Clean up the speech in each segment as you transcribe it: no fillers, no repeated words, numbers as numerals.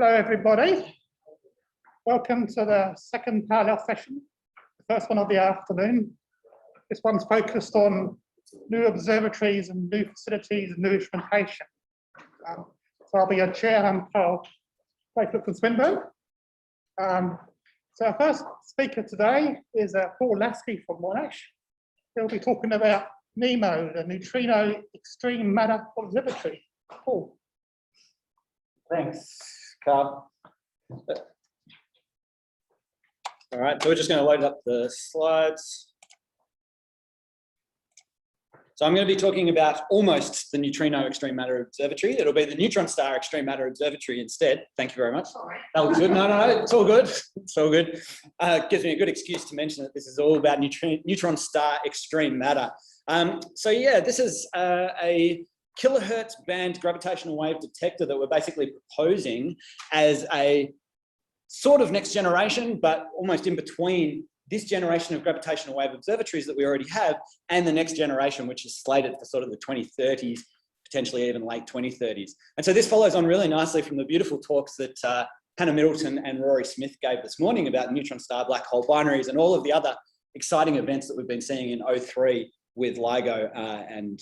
Hello, everybody. Welcome to the second parallel session, the first one of the afternoon. This one's focused on new observatories and new facilities and new instrumentation. So I'll be your chair, I'm Karl from Swinburne. So our first speaker today is Paul Lasky from Monash. He'll be talking about NEMO, the Neutrino Extreme Matter Observatory. Paul. Thanks, Karl. All right, so we're just going to load up the slides. So I'm going to be talking about almost the Neutrino Extreme Matter Observatory. It'll be the Neutron Star Extreme Matter Observatory instead. Thank you very much. That looks good. No, it's all good. It's all good. Gives me a good excuse to mention that this is all about neutron star extreme matter. So yeah, this is a kilohertz band gravitational wave detector that we're basically proposing as a sort of next generation, but almost in between this generation of gravitational wave observatories that we already have and the next generation, which is slated for sort of the 2030s, potentially even late 2030s. And so this follows on really nicely from the beautiful talks that Hannah Middleton and Rory Smith gave this morning about neutron star black hole binaries and all of the other exciting events that we've been seeing in 03 with LIGO and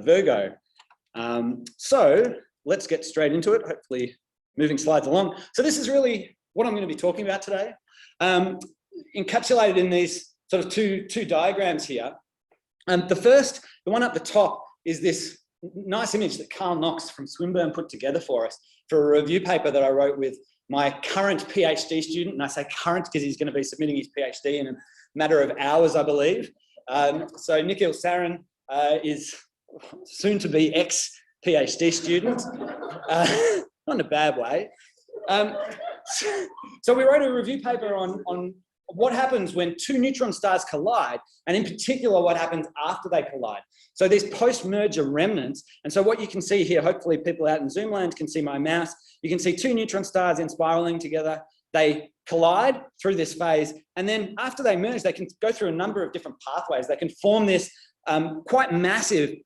Virgo. So let's get straight into it, hopefully moving slides along. So this is really what I'm going to be talking about today. Encapsulated in these sort of two diagrams here. The one up the top is this nice image that Karl Knox from Swinburne put together for us for a review paper that I wrote with my current PhD student. And I say current because he's going to be submitting his PhD in a matter of hours, I believe. So Nikhil Saran is soon to be ex-PhD student, not in a bad way. So we wrote a review paper on what happens when two neutron stars collide, and in particular, what happens after they collide. So these post-merger remnants, and so what you can see here, hopefully people out in Zoom land can see my mouse, you can see two neutron stars in spiraling together, they collide through this phase, and then after they merge, they can go through a number of different pathways. They can form this quite massive,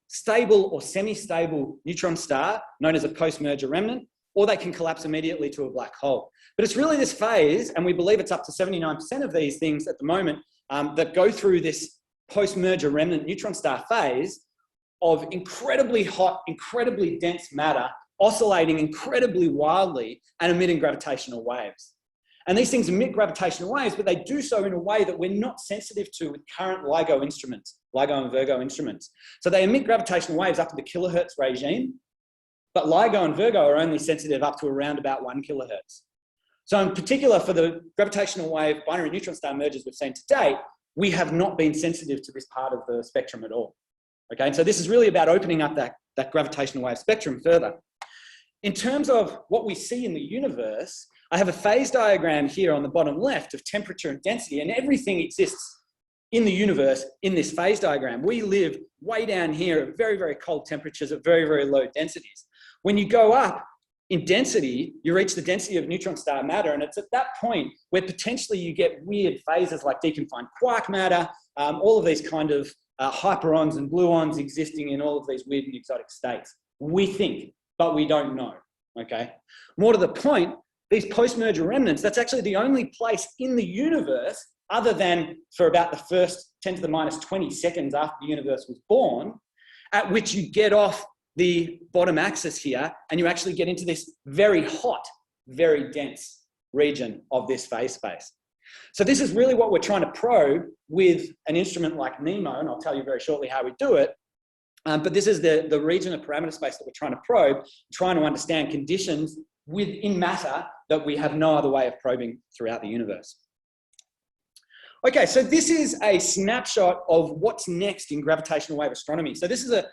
stable or semi-stable neutron star, known as a post-merger remnant, or they can collapse immediately to a black hole. But it's really this phase, and we believe it's up to 79% of these things at the moment that go through this post-merger remnant neutron star phase of incredibly hot, incredibly dense matter, oscillating incredibly wildly and emitting gravitational waves. And these things emit gravitational waves, but they do so in a way that we're not sensitive to with current LIGO instruments, LIGO and Virgo instruments. So they emit gravitational waves up to the kilohertz regime, but LIGO and Virgo are only sensitive up to around about 1 kilohertz. So in particular, for the gravitational wave binary neutron star mergers we've seen to date, we have not been sensitive to this part of the spectrum at all. Okay, and so this is really about opening up that gravitational wave spectrum further. In terms of what we see in the universe, I have a phase diagram here on the bottom left of temperature and density, and everything exists in the universe in this phase diagram. We live way down here at very, very cold temperatures at very, very low densities. When you go up in density, you reach the density of neutron star matter, and it's at that point where potentially you get weird phases like deconfined quark matter, all of these kind of hyperons and gluons existing in all of these weird and exotic states. We think, but we don't know, okay? More to the point, these post-merger remnants, that's actually the only place in the universe, other than for about the first 10 to the minus 20 seconds after the universe was born, at which you get off the bottom axis here, and you actually get into this very hot, very dense region of this phase space. So this is really what we're trying to probe with an instrument like NEMO, and I'll tell you very shortly how we do it. But this is the region of parameter space that we're trying to probe, trying to understand conditions within matter that we have no other way of probing throughout the universe. Okay, so this is a snapshot of what's next in gravitational wave astronomy. So this is a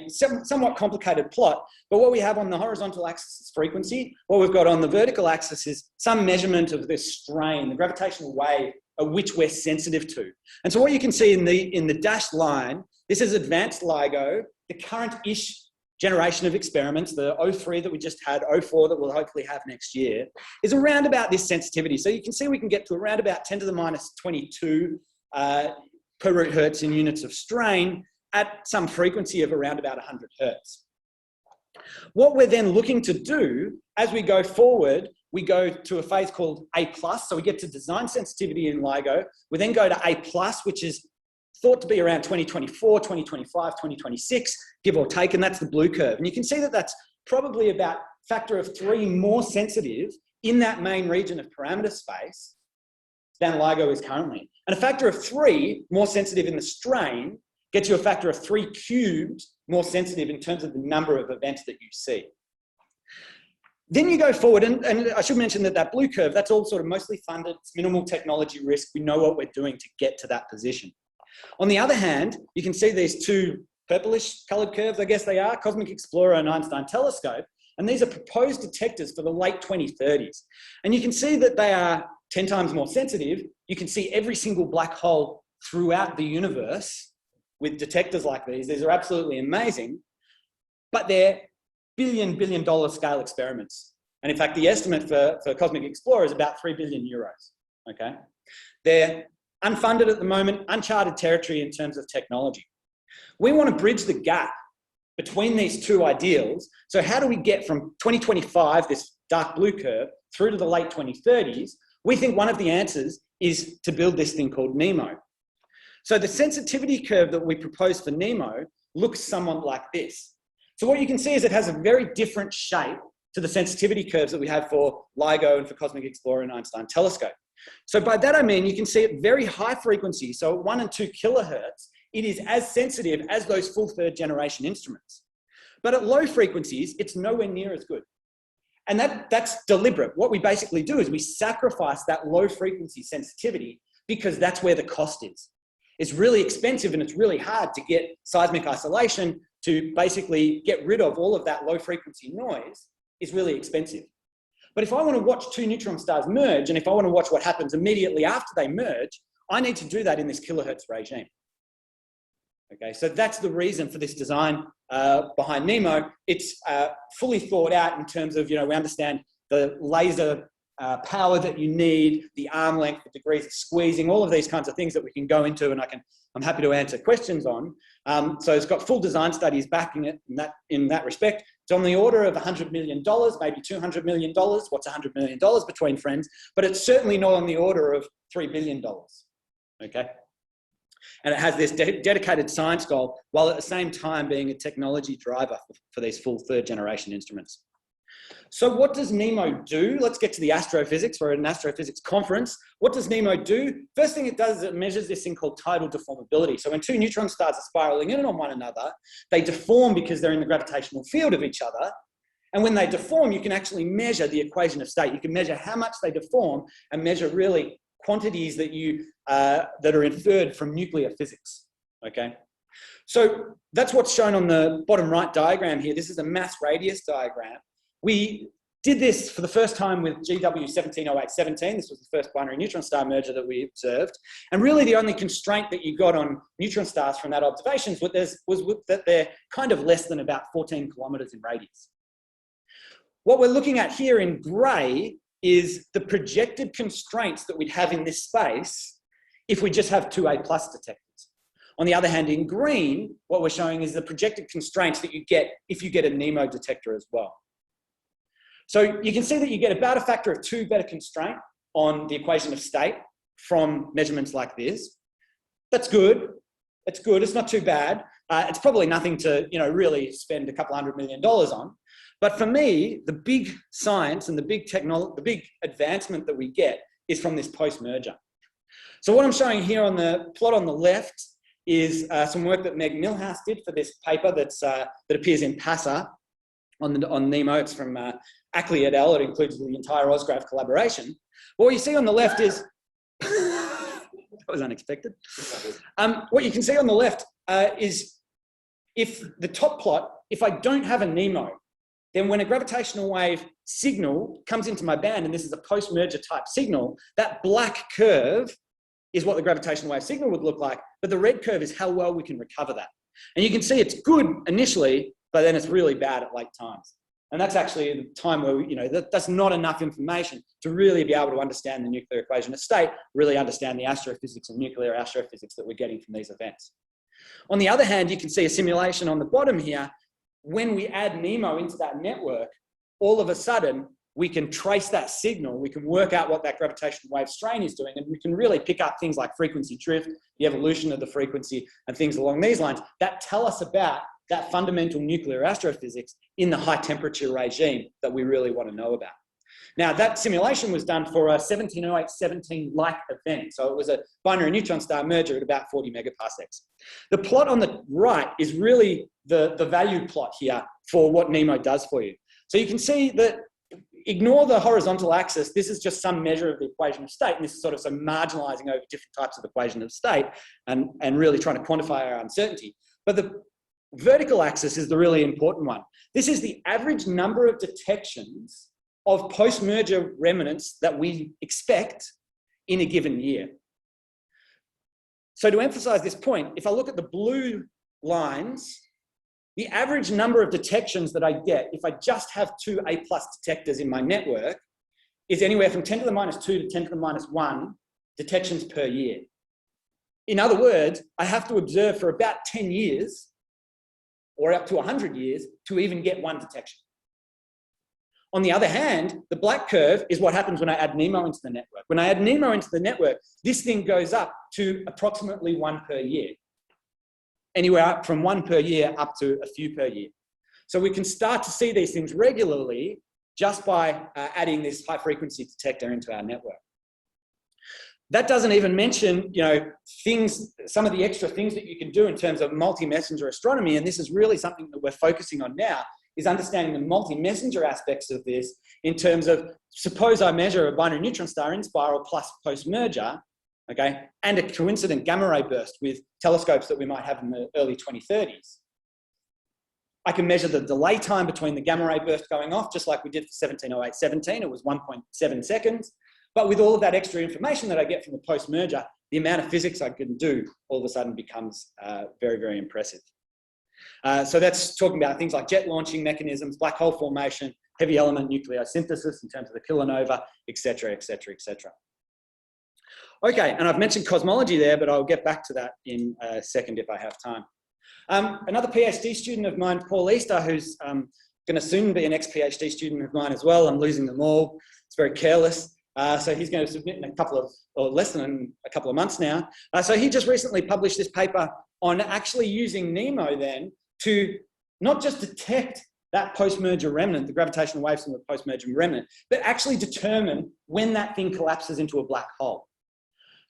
somewhat complicated plot, but what we have on the horizontal axis is frequency. What we've got on the vertical axis is some measurement of this strain, the gravitational wave at which we're sensitive to. And so what you can see in the dashed line, this is advanced LIGO, the current-ish generation of experiments, the 03 that we just had, 04 that we'll hopefully have next year, is around about this sensitivity. So you can see we can get to around about 10 to the minus 22 per root hertz in units of strain at some frequency of around about 100 hertz. What we're then looking to do as we go forward, we go to a phase called A+, so we get to design sensitivity in LIGO. We then go to A+, which is thought to be around 2024, 2025, 2026, give or take, and that's the blue curve. And you can see that that's probably about a factor of 3 more sensitive in that main region of parameter space than LIGO is currently. And a factor of 3 more sensitive in the strain gets you a factor of 3 cubed more sensitive in terms of the number of events that you see. Then you go forward, and I should mention that that blue curve, that's all sort of mostly funded, it's minimal technology risk. We know what we're doing to get to that position. On the other hand, you can see these 2 purplish coloured curves, I guess they are, Cosmic Explorer and Einstein Telescope, and these are proposed detectors for the late 2030s. And you can see that they are 10 times more sensitive. You can see every single black hole throughout the universe with detectors like these. These are absolutely amazing, but they're billion dollar scale experiments. And in fact, the estimate for Cosmic Explorer is about 3 billion euros, okay? They're unfunded at the moment, uncharted territory in terms of technology. We want to bridge the gap between these 2 ideals. So how do we get from 2025, this dark blue curve, through to the late 2030s? We think one of the answers is to build this thing called NEMO. So the sensitivity curve that we propose for NEMO looks somewhat like this. So what you can see is it has a very different shape to the sensitivity curves that we have for LIGO and for Cosmic Explorer and Einstein Telescope. So by that I mean you can see at very high frequencies, so 1 and 2 kilohertz, it is as sensitive as those full 3rd generation instruments. But at low frequencies, it's nowhere near as good. And that's deliberate. What we basically do is we sacrifice that low frequency sensitivity because that's where the cost is. It's really expensive and it's really hard to get seismic isolation to basically get rid of all of that low frequency noise is really expensive. But if I want to watch 2 neutron stars merge, and if I want to watch what happens immediately after they merge, I need to do that in this kilohertz regime. Okay, so that's the reason for this design behind NEMO. It's fully thought out in terms of, we understand the laser power that you need, the arm length, the degrees of squeezing, all of these kinds of things that we can go into, and I'm happy to answer questions on. So it's got full design studies backing it in that respect. It's on the order of $100 million, maybe $200 million. What's $100 million between friends? But it's certainly not on the order of $3 billion, okay? And it has this dedicated science goal, while at the same time being a technology driver for these full 3rd generation instruments. So what does NEMO do? Let's get to the astrophysics. We're at an astrophysics conference. What does NEMO do? First thing it does is it measures this thing called tidal deformability. So when 2 neutron stars are spiraling in on one another, they deform because they're in the gravitational field of each other. And when they deform, you can actually measure the equation of state. You can measure how much they deform and measure really quantities that that are inferred from nuclear physics, okay? So that's what's shown on the bottom right diagram here. This is a mass radius diagram. We did this for the first time with GW 170817. This was the first binary neutron star merger that we observed. And really the only constraint that you got on neutron stars from that observation was that they're kind of less than about 14 kilometers in radius. What we're looking at here in gray is the projected constraints that we'd have in this space if we just have 2 A+ detectors. On the other hand, in green, what we're showing is the projected constraints that you get if you get a NEMO detector as well. So you can see that you get about a factor of 2 better constraint on the equation of state from measurements like this. That's good. It's good. It's not too bad. It's probably nothing to really spend a couple $100 million on. But for me, the big science and the big advancement that we get is from this post-merger. So what I'm showing here on the plot on the left is some work that Meg Milhouse did for this paper that appears in PASA on NEMO. It's from Ackley et al. It includes the entire OSGRAPH collaboration. What you see on the left is, that was unexpected. What you can see on the left is if the top plot, if I don't have a NEMO, then when a gravitational wave signal comes into my band, and this is a post-merger type signal, that black curve is what the gravitational wave signal would look like, but the red curve is how well we can recover that. And you can see it's good initially, but then it's really bad at late times. And that's actually the time where, that's not enough information to really be able to understand the nuclear equation of state, really understand the astrophysics and nuclear astrophysics that we're getting from these events. On the other hand, you can see a simulation on the bottom here. When we add NEMO into that network, all of a sudden, we can trace that signal, we can work out what that gravitational wave strain is doing, and we can really pick up things like frequency drift, the evolution of the frequency, and things along these lines that tell us about that fundamental nuclear astrophysics in the high temperature regime that we really want to know about. Now, that simulation was done for a 1708-17-like event. So it was a binary neutron star merger at about 40 megaparsecs. The plot on the right is really the value plot here for what NEMO does for you. So you can see that, ignore the horizontal axis, this is just some measure of the equation of state, and this is sort of some marginalizing over different types of equation of state and really trying to quantify our uncertainty. But the vertical axis is the really important one. This is the average number of detections of post-merger remnants that we expect in a given year. So to emphasize this point, if I look at the blue lines, the average number of detections that I get if I just have 2 A+ detectors in my network is anywhere from 10 to the minus 2 to 10 to the minus 1 detections per year. In other words, I have to observe for about 10 years or up to 100 years to even get 1 detection. On the other hand, the black curve is what happens when I add NEMO into the network. When I add NEMO into the network, this thing goes up to approximately 1 per year. Anywhere up from 1 per year up to a few per year. So we can start to see these things regularly just by adding this high frequency detector into our network. That doesn't even mention, things, some of the extra things that you can do in terms of multi-messenger astronomy, and this is really something that we're focusing on now, is understanding the multi-messenger aspects of this in terms of, suppose I measure a binary neutron star in spiral plus post-merger, okay, and a coincident gamma ray burst with telescopes that we might have in the early 2030s. I can measure the delay time between the gamma ray burst going off, just like we did for 1708-17, it was 1.7 seconds. But with all of that extra information that I get from the post-merger, the amount of physics I can do all of a sudden becomes very, very impressive. So that's talking about things like jet launching mechanisms, black hole formation, heavy element nucleosynthesis in terms of the kilonova, et cetera, et cetera, et cetera. Okay, and I've mentioned cosmology there, but I'll get back to that in a second if I have time. Another PhD student of mine, Paul Easter, who's going to soon be an ex-PhD student of mine as well. I'm losing them all. It's very careless. So he's going to submit in a couple of, or less than a couple of months now. So he just recently published this paper on actually using NEMO then to not just detect that post-merger remnant, the gravitational waves from the post-merger remnant, but actually determine when that thing collapses into a black hole.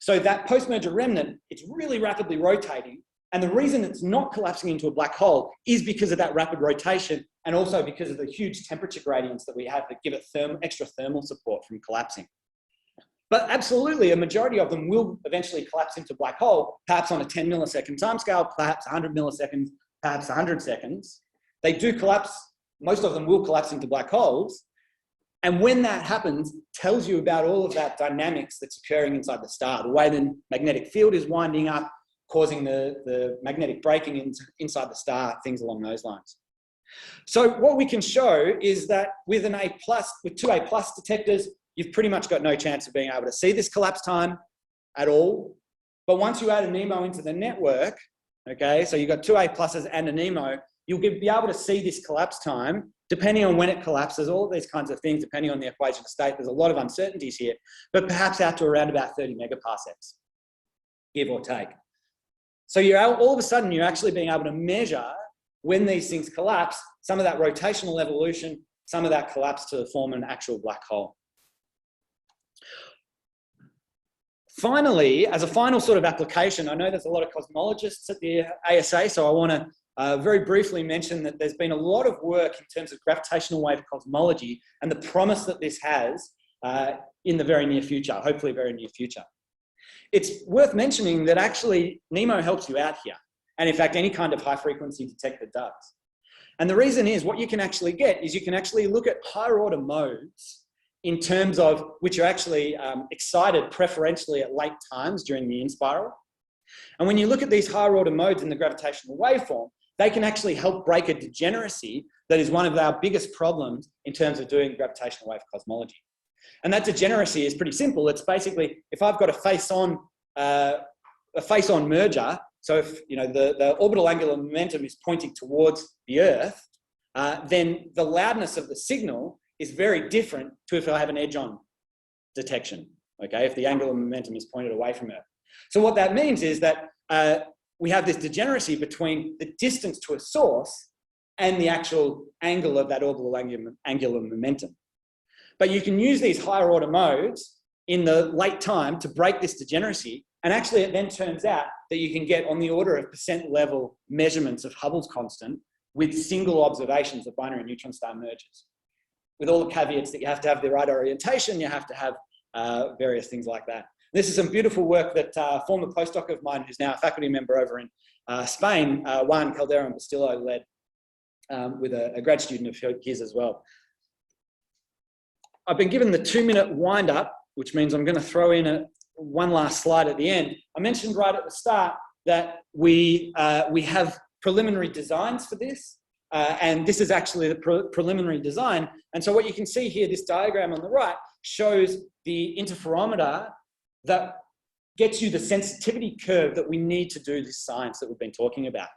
So that post-merger remnant, it's really rapidly rotating. And the reason it's not collapsing into a black hole is because of that rapid rotation and also because of the huge temperature gradients that we have that give it extra thermal support from collapsing. But absolutely, a majority of them will eventually collapse into a black hole, perhaps on a 10 millisecond timescale, perhaps 100 milliseconds, perhaps 100 seconds. They do collapse, most of them will collapse into black holes. And when that happens, tells you about all of that dynamics that's occurring inside the star, the way the magnetic field is winding up, causing the magnetic braking inside the star, things along those lines. So what we can show is that with an A+, with 2 A+ detectors, you've pretty much got no chance of being able to see this collapse time at all. But once you add a NEMO into the network, okay, so you've got 2 A+ and a NEMO, you'll be able to see this collapse time, depending on when it collapses, all of these kinds of things, depending on the equation of state. There's a lot of uncertainties here, but perhaps out to around about 30 megaparsecs, give or take. So you're all of a sudden, you're actually being able to measure when these things collapse, some of that rotational evolution, some of that collapse to form an actual black hole. Finally, as a final sort of application, I know there's a lot of cosmologists at the ASA, so I want to very briefly mention that there's been a lot of work in terms of gravitational wave cosmology and the promise that this has in the very near future, hopefully very near future. It's worth mentioning that actually NEMO helps you out here. And in fact, any kind of high frequency detector does. And the reason is what you can actually get is you can actually look at higher order modes in terms of which are actually excited preferentially at late times during the in-spiral. And when you look at these higher order modes in the gravitational waveform, they can actually help break a degeneracy that is one of our biggest problems in terms of doing gravitational wave cosmology. And that degeneracy is pretty simple. It's basically, if I've got a face-on merger, so if the orbital angular momentum is pointing towards the Earth, then the loudness of the signal is very different to if I have an edge-on detection, okay, if the angular momentum is pointed away from Earth. So what that means is that we have this degeneracy between the distance to a source and the actual angle of that orbital angular momentum. But you can use these higher order modes in the late time to break this degeneracy, and actually it then turns out that you can get on the order of percent level measurements of Hubble's constant with single observations of binary neutron star mergers, with all the caveats that you have to have the right orientation, you have to have various things like that. This is some beautiful work that a former postdoc of mine, who's now a faculty member over in Spain, Juan Calderon-Bustillo, led with a grad student of his as well. I've been given the 2-minute wind up, which means I'm going to throw in one last slide at the end. I mentioned right at the start that we have preliminary designs for this, and this is actually the preliminary design. And so what you can see here, this diagram on the right, shows the interferometer that gets you the sensitivity curve that we need to do this science that we've been talking about.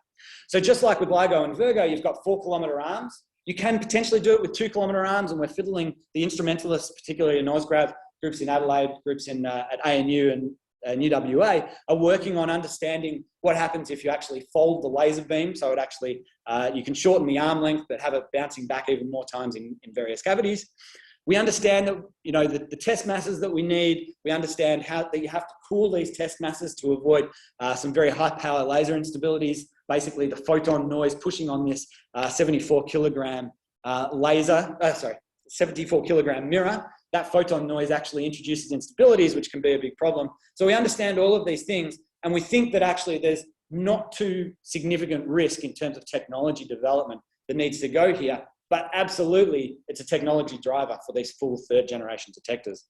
So just like with LIGO and Virgo, you've got 4-kilometre arms. You can potentially do it with 2-kilometre arms, and we're fiddling the instrumentalists, particularly in Ausgrad, groups in Adelaide, groups in at ANU and UWA, are working on understanding what happens if you actually fold the laser beam. So it actually, you can shorten the arm length, but have it bouncing back even more times in various cavities. We understand that, you know, the test masses that we need. We understand that you have to cool these test masses to avoid some very high power laser instabilities. Basically, the photon noise pushing on this 74 kilogram 74 kilogram mirror. That photon noise actually introduces instabilities, which can be a big problem. So we understand all of these things, and we think that actually there's not too significant risk in terms of technology development that needs to go here. But absolutely, it's a technology driver for these full 3rd generation detectors.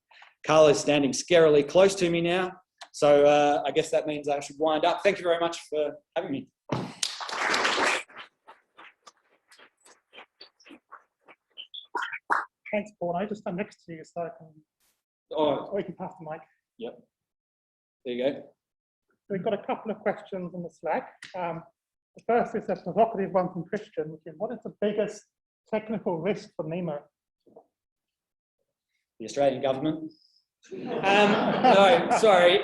Karl is standing scarily close to me now. So I guess that means I should wind up. Thank you very much for having me. Thanks, Paul. I just stand next to you so I can, or you can pass the mic. Yep. There you go. We've got a couple of questions on the Slack. The first is a provocative one from Christian, which is, what is the biggest technical risk for NEMO? The Australian government. No, sorry.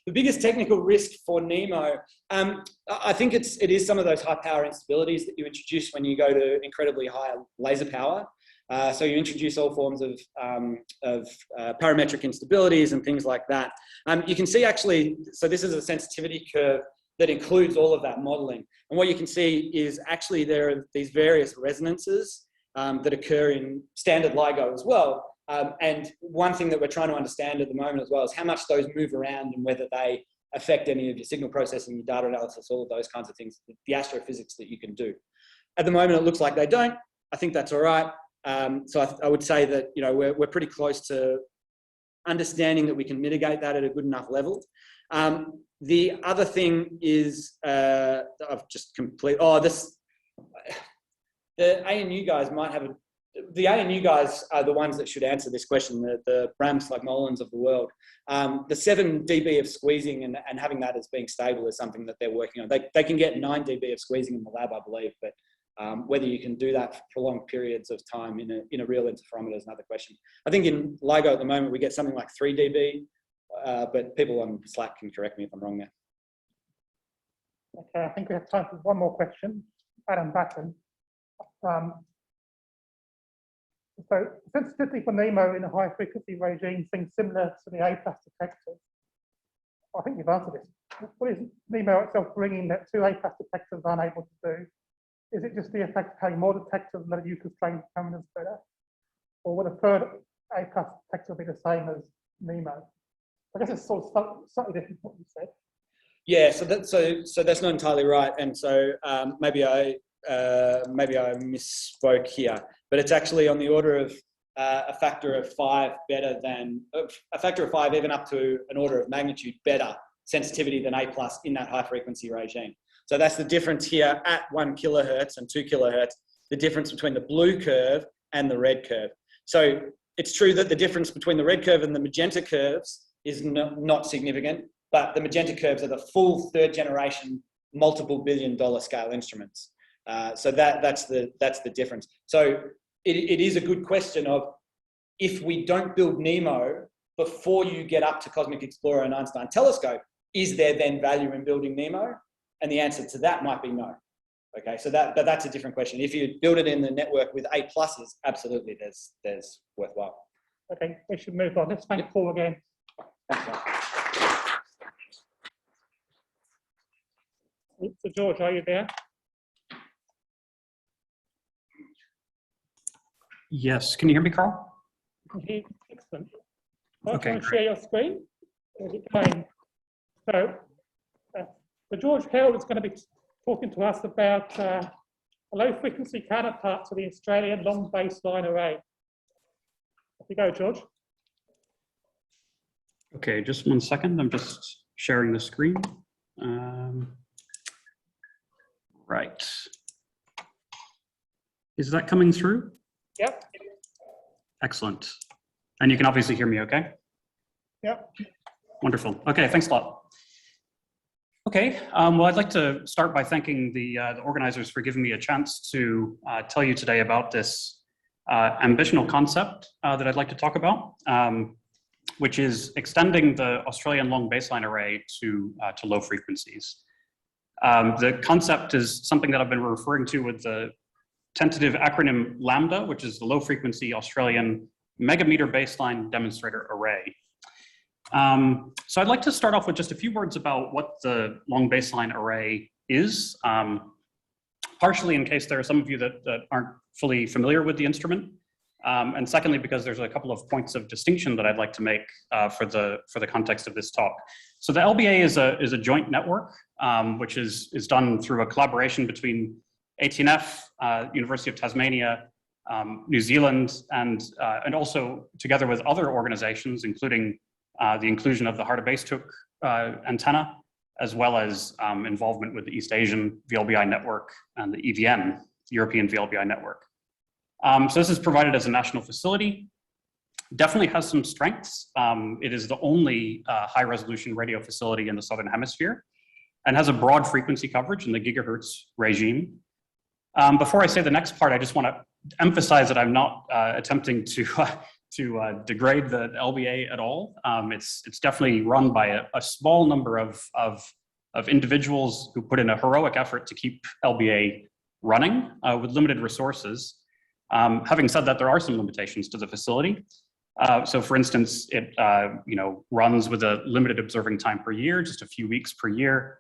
The biggest technical risk for NEMO, I think it is some of those high power instabilities that you introduce when you go to incredibly high laser power. So you introduce all forms of parametric instabilities and things like that. You can see actually, so this is a sensitivity curve that includes all of that modeling. And what you can see is actually there are these various resonances that occur in standard LIGO as well. And one thing that we're trying to understand at the moment as well is how much those move around and whether they affect any of your signal processing, your data analysis, all of those kinds of things, the astrophysics that you can do. At the moment, it looks like they don't. I think that's all right. So I would say that, you know, we're pretty close to understanding that we can mitigate that at a good enough level. The other thing is, I've just complete, the ANU guys might have the ANU guys are the ones that should answer this question, the Brams-Slagmolens of the world. The 7 dB of squeezing and having that as being stable is something that they're working on. They can get 9 dB of squeezing in the lab, I believe, but whether you can do that for prolonged periods of time in a real interferometer is another question. I think in LIGO at the moment, we get something like 3 dB, but people on Slack can correct me if I'm wrong there. Okay, I think we have time for one more question. Adam Batten. So sensitivity for NEMO in a high frequency regime seems similar to the A+ detectors. I think you've answered this. What is NEMO itself bringing that 2 A+ detectors aren't able to do? Is it just the effect of having more detectors let you constrain determinants better? Or would a 3rd A+ detector be the same as NEMO? I guess it's sort of slightly different from what you said. Yeah, so that's not entirely right, and so maybe I misspoke here, but it's actually on the order of a factor of 5 better than a factor of 5, even up to an order of magnitude better sensitivity than A+ in that high frequency regime. So that's the difference here at 1 kilohertz and 2 kilohertz, the difference between the blue curve and the red curve. So it's true that the difference between the red curve and the magenta curves is not significant, but the magenta curves are the full 3rd generation multiple $billion scale instruments. So that's the difference. So it is a good question of, if we don't build NEMO before you get up to Cosmic Explorer and Einstein Telescope, is there then value in building NEMO? And the answer to that might be no. Okay, so that's a different question. If you build it in the network with A+, absolutely, there's worthwhile. Okay, we should move on. Let's thank Paul again. So George, are you there? Yes, can you hear me, Karl? Excellent. Well, Okay, want to share your screen? Or is it going? So George Hill is going to be talking to us about a low-frequency counterpart to the Australian long baseline array. Off you go, George. Okay, just 1 second. I'm just sharing the screen. Right. Is that coming through? Yep. Excellent. And you can obviously hear me okay? Yep. Wonderful. Okay, thanks a lot. Okay, well, I'd like to start by thanking the organizers for giving me a chance to tell you today about this ambitional concept that I'd like to talk about, which is extending the Australian long baseline array to low frequencies. The concept is something that I've been referring to with the tentative acronym LAMBDA, which is the Low Frequency Australian Megameter Baseline Demonstrator Array. So I'd like to start off with just a few words about what the long baseline array is, partially in case there are some of you that aren't fully familiar with the instrument, and secondly, because there's a couple of points of distinction that I'd like to make for the context of this talk. So the LBA is a joint network, which is done through a collaboration between ATNF, University of Tasmania, New Zealand, and also together with other organizations, including the inclusion of the Heart of Base Cooke antenna, as well as involvement with the East Asian VLBI network and the EVN, the European VLBI network. So this is provided as a national facility. Definitely has some strengths. It is the only high resolution radio facility in the Southern Hemisphere and has a broad frequency coverage in the gigahertz regime. Before I say the next part, I just want to emphasize that I'm not attempting to degrade the LBA at all. It's definitely run by a small number of individuals who put in a heroic effort to keep LBA running with limited resources. Having said that, there are some limitations to the facility. So for instance, it runs with a limited observing time per year, just a few weeks per year.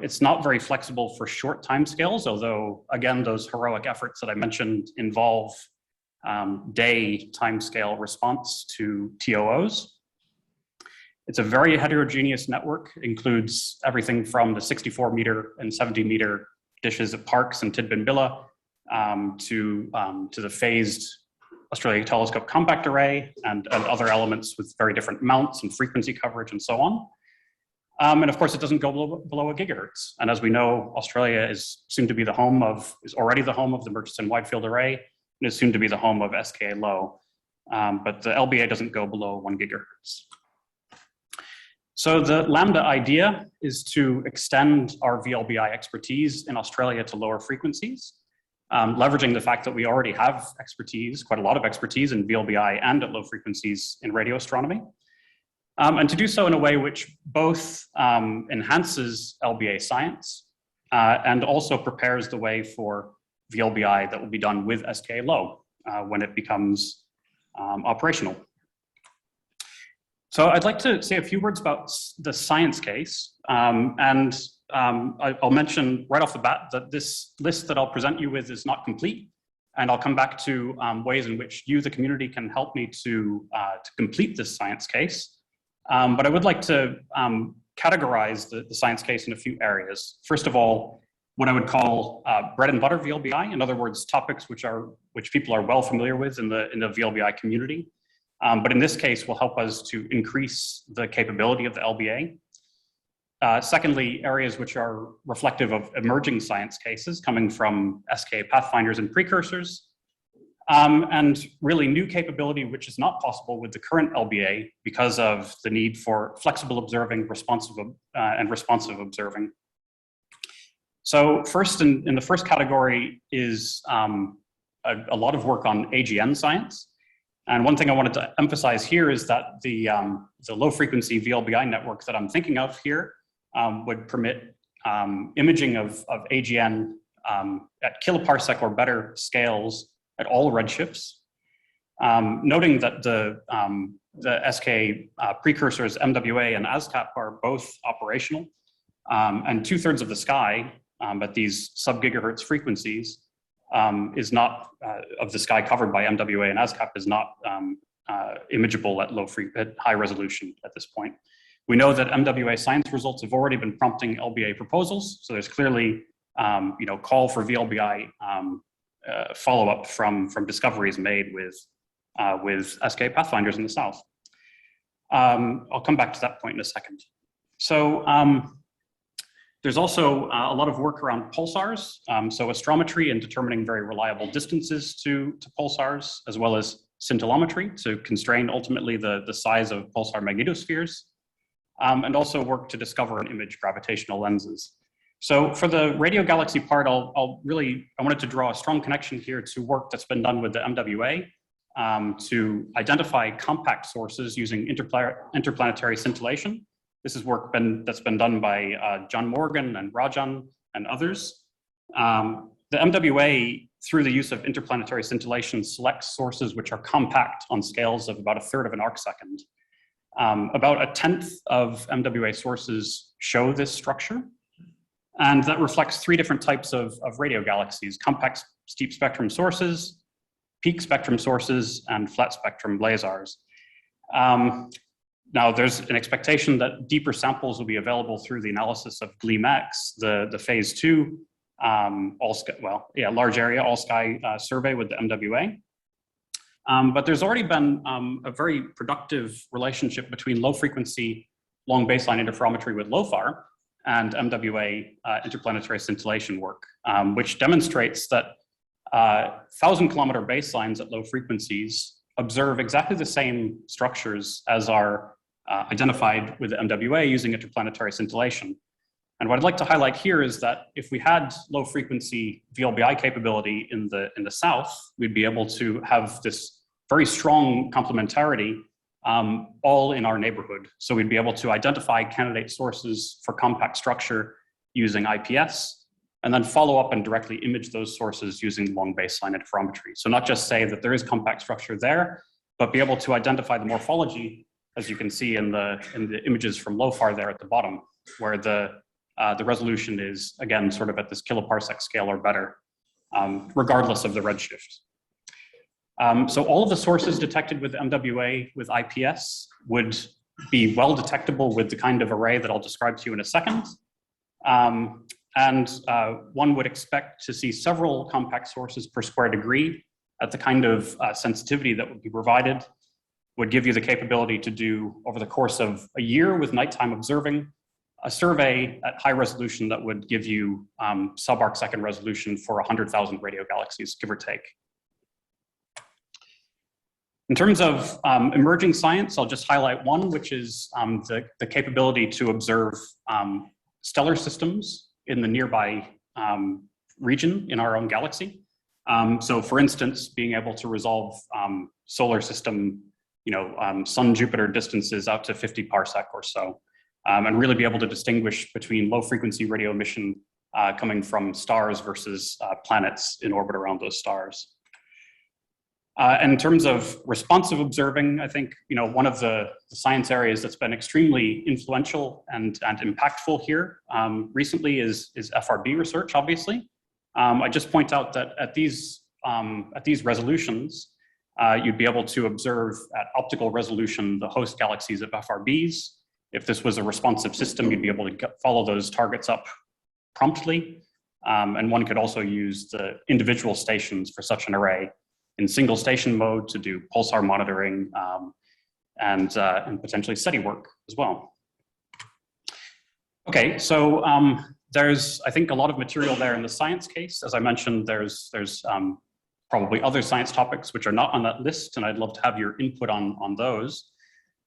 It's not very flexible for short timescales, although again, those heroic efforts that I mentioned involve day timescale response to TOOs. It's a very heterogeneous network, includes everything from the 64-meter and 70-meter dishes at Parkes and Tidbinbilla to the phased Australia Telescope Compact Array and other elements with very different mounts and frequency coverage and so on. And of course, it doesn't go below a gigahertz. And as we know, Australia is soon to be is already the home of the Murchison Wide Field Array, and is soon to be the home of SKA Low. But the LBA doesn't go below 1 gigahertz. So the LAMBDA idea is to extend our VLBI expertise in Australia to lower frequencies, leveraging the fact that we already have expertise, quite a lot of expertise in VLBI and at low frequencies in radio astronomy. And to do so in a way which both enhances LBA science and also prepares the way for VLBI that will be done with SKA Low when it becomes operational. So I'd like to say a few words about the science case. I'll mention right off the bat that this list that I'll present you with is not complete. And I'll come back to ways in which you, the community, can help me to complete this science case. But I would like to categorize the science case in a few areas. First of all, what I would call bread and butter VLBI, in other words, topics which people are well familiar with in the VLBI community. But in this case, will help us to increase the capability of the LBA. Secondly, areas which are reflective of emerging science cases coming from SKA pathfinders and precursors. And really new capability which is not possible with the current LBA because of the need for flexible observing, responsive observing. So first, in the first category is a lot of work on AGM science. And one thing I wanted to emphasize here is that the low frequency VLBI network that I'm thinking of here would permit imaging of AGN at kiloparsec or better scales at all redshifts. Noting that the SK precursors MWA and ASTAP are both operational, and 2/3 of the sky at these sub-gigahertz frequencies is not, of the sky covered by MWA and ASCAP is not imageable at high resolution at this point. We know that MWA science results have already been prompting LBA proposals, so there's clearly call for VLBI follow-up from discoveries made with SK pathfinders in the south. I'll come back to that point in a second. So there's also a lot of work around pulsars, so astrometry and determining very reliable distances to pulsars, as well as scintillometry to constrain ultimately the size of pulsar magnetospheres, and also work to discover and image gravitational lenses. So for the radio galaxy part, I wanted to draw a strong connection here to work that's been done with the MWA to identify compact sources using interplanetary scintillation. This is work that's been done by John Morgan and Rajan and others. The MWA, through the use of interplanetary scintillation, selects sources which are compact on scales of about 1/3 of an arcsecond. About 1/10 of MWA sources show this structure. And that reflects 3 different types of radio galaxies: compact steep spectrum sources, peak spectrum sources, and flat spectrum blazars. Now, there's an expectation that deeper samples will be available through the analysis of GLEAM-X, the phase 2 large area all sky survey with the MWA. But there's already been a very productive relationship between low frequency, long baseline interferometry with LOFAR and MWA interplanetary scintillation work, which demonstrates that 1,000-kilometer baselines at low frequencies observe exactly the same structures as are identified with the MWA using interplanetary scintillation. And what I'd like to highlight here is that if we had low frequency VLBI capability in the south, we'd be able to have this very strong complementarity all in our neighborhood. So we'd be able to identify candidate sources for compact structure using IPS, and then follow up and directly image those sources using long baseline interferometry. So not just say that there is compact structure there, but be able to identify the morphology, as you can see in the images from LOFAR there at the bottom, where the resolution is, again, sort of at this kiloparsec scale or better, regardless of the redshift. So all of the sources detected with MWA with IPS would be well detectable with the kind of array that I'll describe to you in a second. And one would expect to see several compact sources per square degree at the kind of sensitivity that would be provided, would give you the capability to do, over the course of a year with nighttime observing, a survey at high resolution that would give you sub-arcsecond resolution for 100,000 radio galaxies, give or take. In terms of emerging science, I'll just highlight one, which is the capability to observe stellar systems in the nearby region in our own galaxy. So for instance, being able to resolve solar system, Sun-Jupiter distances out to 50 parsec or so, and really be able to distinguish between low frequency radio emission coming from stars versus planets in orbit around those stars. And in terms of responsive observing, I think one of the science areas that's been extremely influential and impactful here recently is FRB research. Obviously, I just point out that at these resolutions, you'd be able to observe at optical resolution the host galaxies of FRBs. If this was a responsive system, you'd be able to follow those targets up promptly, and one could also use the individual stations for such an array in single station mode to do pulsar monitoring and potentially SETI work as well. Okay, so there's, I think, a lot of material there in the science case. As I mentioned, there's probably other science topics which are not on that list, and I'd love to have your input on those.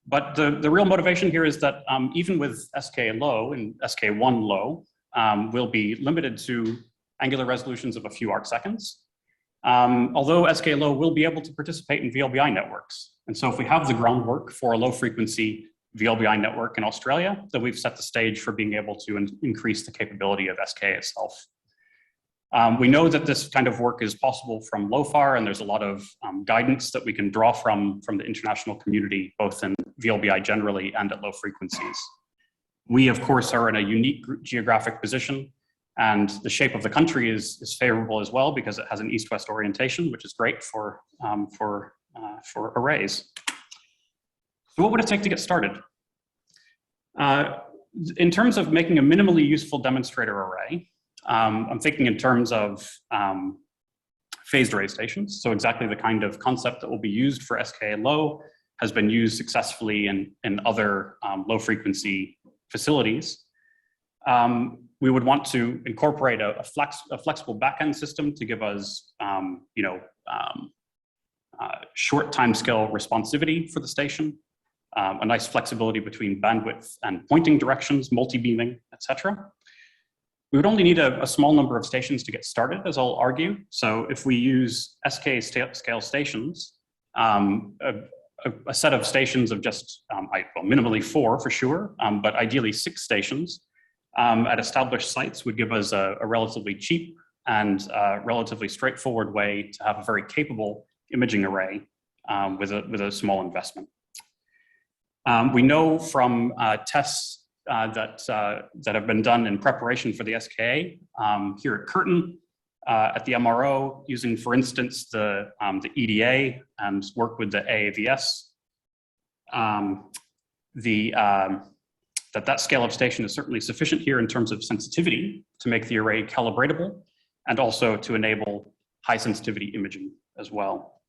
But the real motivation here is that even with SK low and SK1 low, will be limited to angular resolutions of a few arcseconds. Although SKLO will be able to participate in VLBI networks. And so if we have the groundwork for a low frequency VLBI network in Australia, then we've set the stage for being able to increase the capability of SK itself. We know that this kind of work is possible from LOFAR, and there's a lot of guidance that we can draw from the international community, both in VLBI generally and at low frequencies. We, of course, are in a unique geographic position, and the shape of the country is favorable as well because it has an east-west orientation, which is great for arrays. So what would it take to get started? In terms of making a minimally useful demonstrator array, I'm thinking in terms of phased array stations. So exactly the kind of concept that will be used for SKLO has been used successfully in other low frequency facilities. We would want to incorporate a flexible backend system to give us, short timescale responsivity for the station, a nice flexibility between bandwidth and pointing directions, multi-beaming, etc. We would only need a small number of stations to get started, as I'll argue. So if we use SK scale stations, a set of stations of just, minimally 4 for sure, but ideally 6 stations at established sites would give us a relatively cheap and relatively straightforward way to have a very capable imaging array with a small investment. We know from tests that have been done in preparation for the SKA here at Curtin at the MRO, using, for instance, the EDA and work with the AAVS, that scale of station is certainly sufficient here in terms of sensitivity to make the array calibratable and also to enable high sensitivity imaging as well.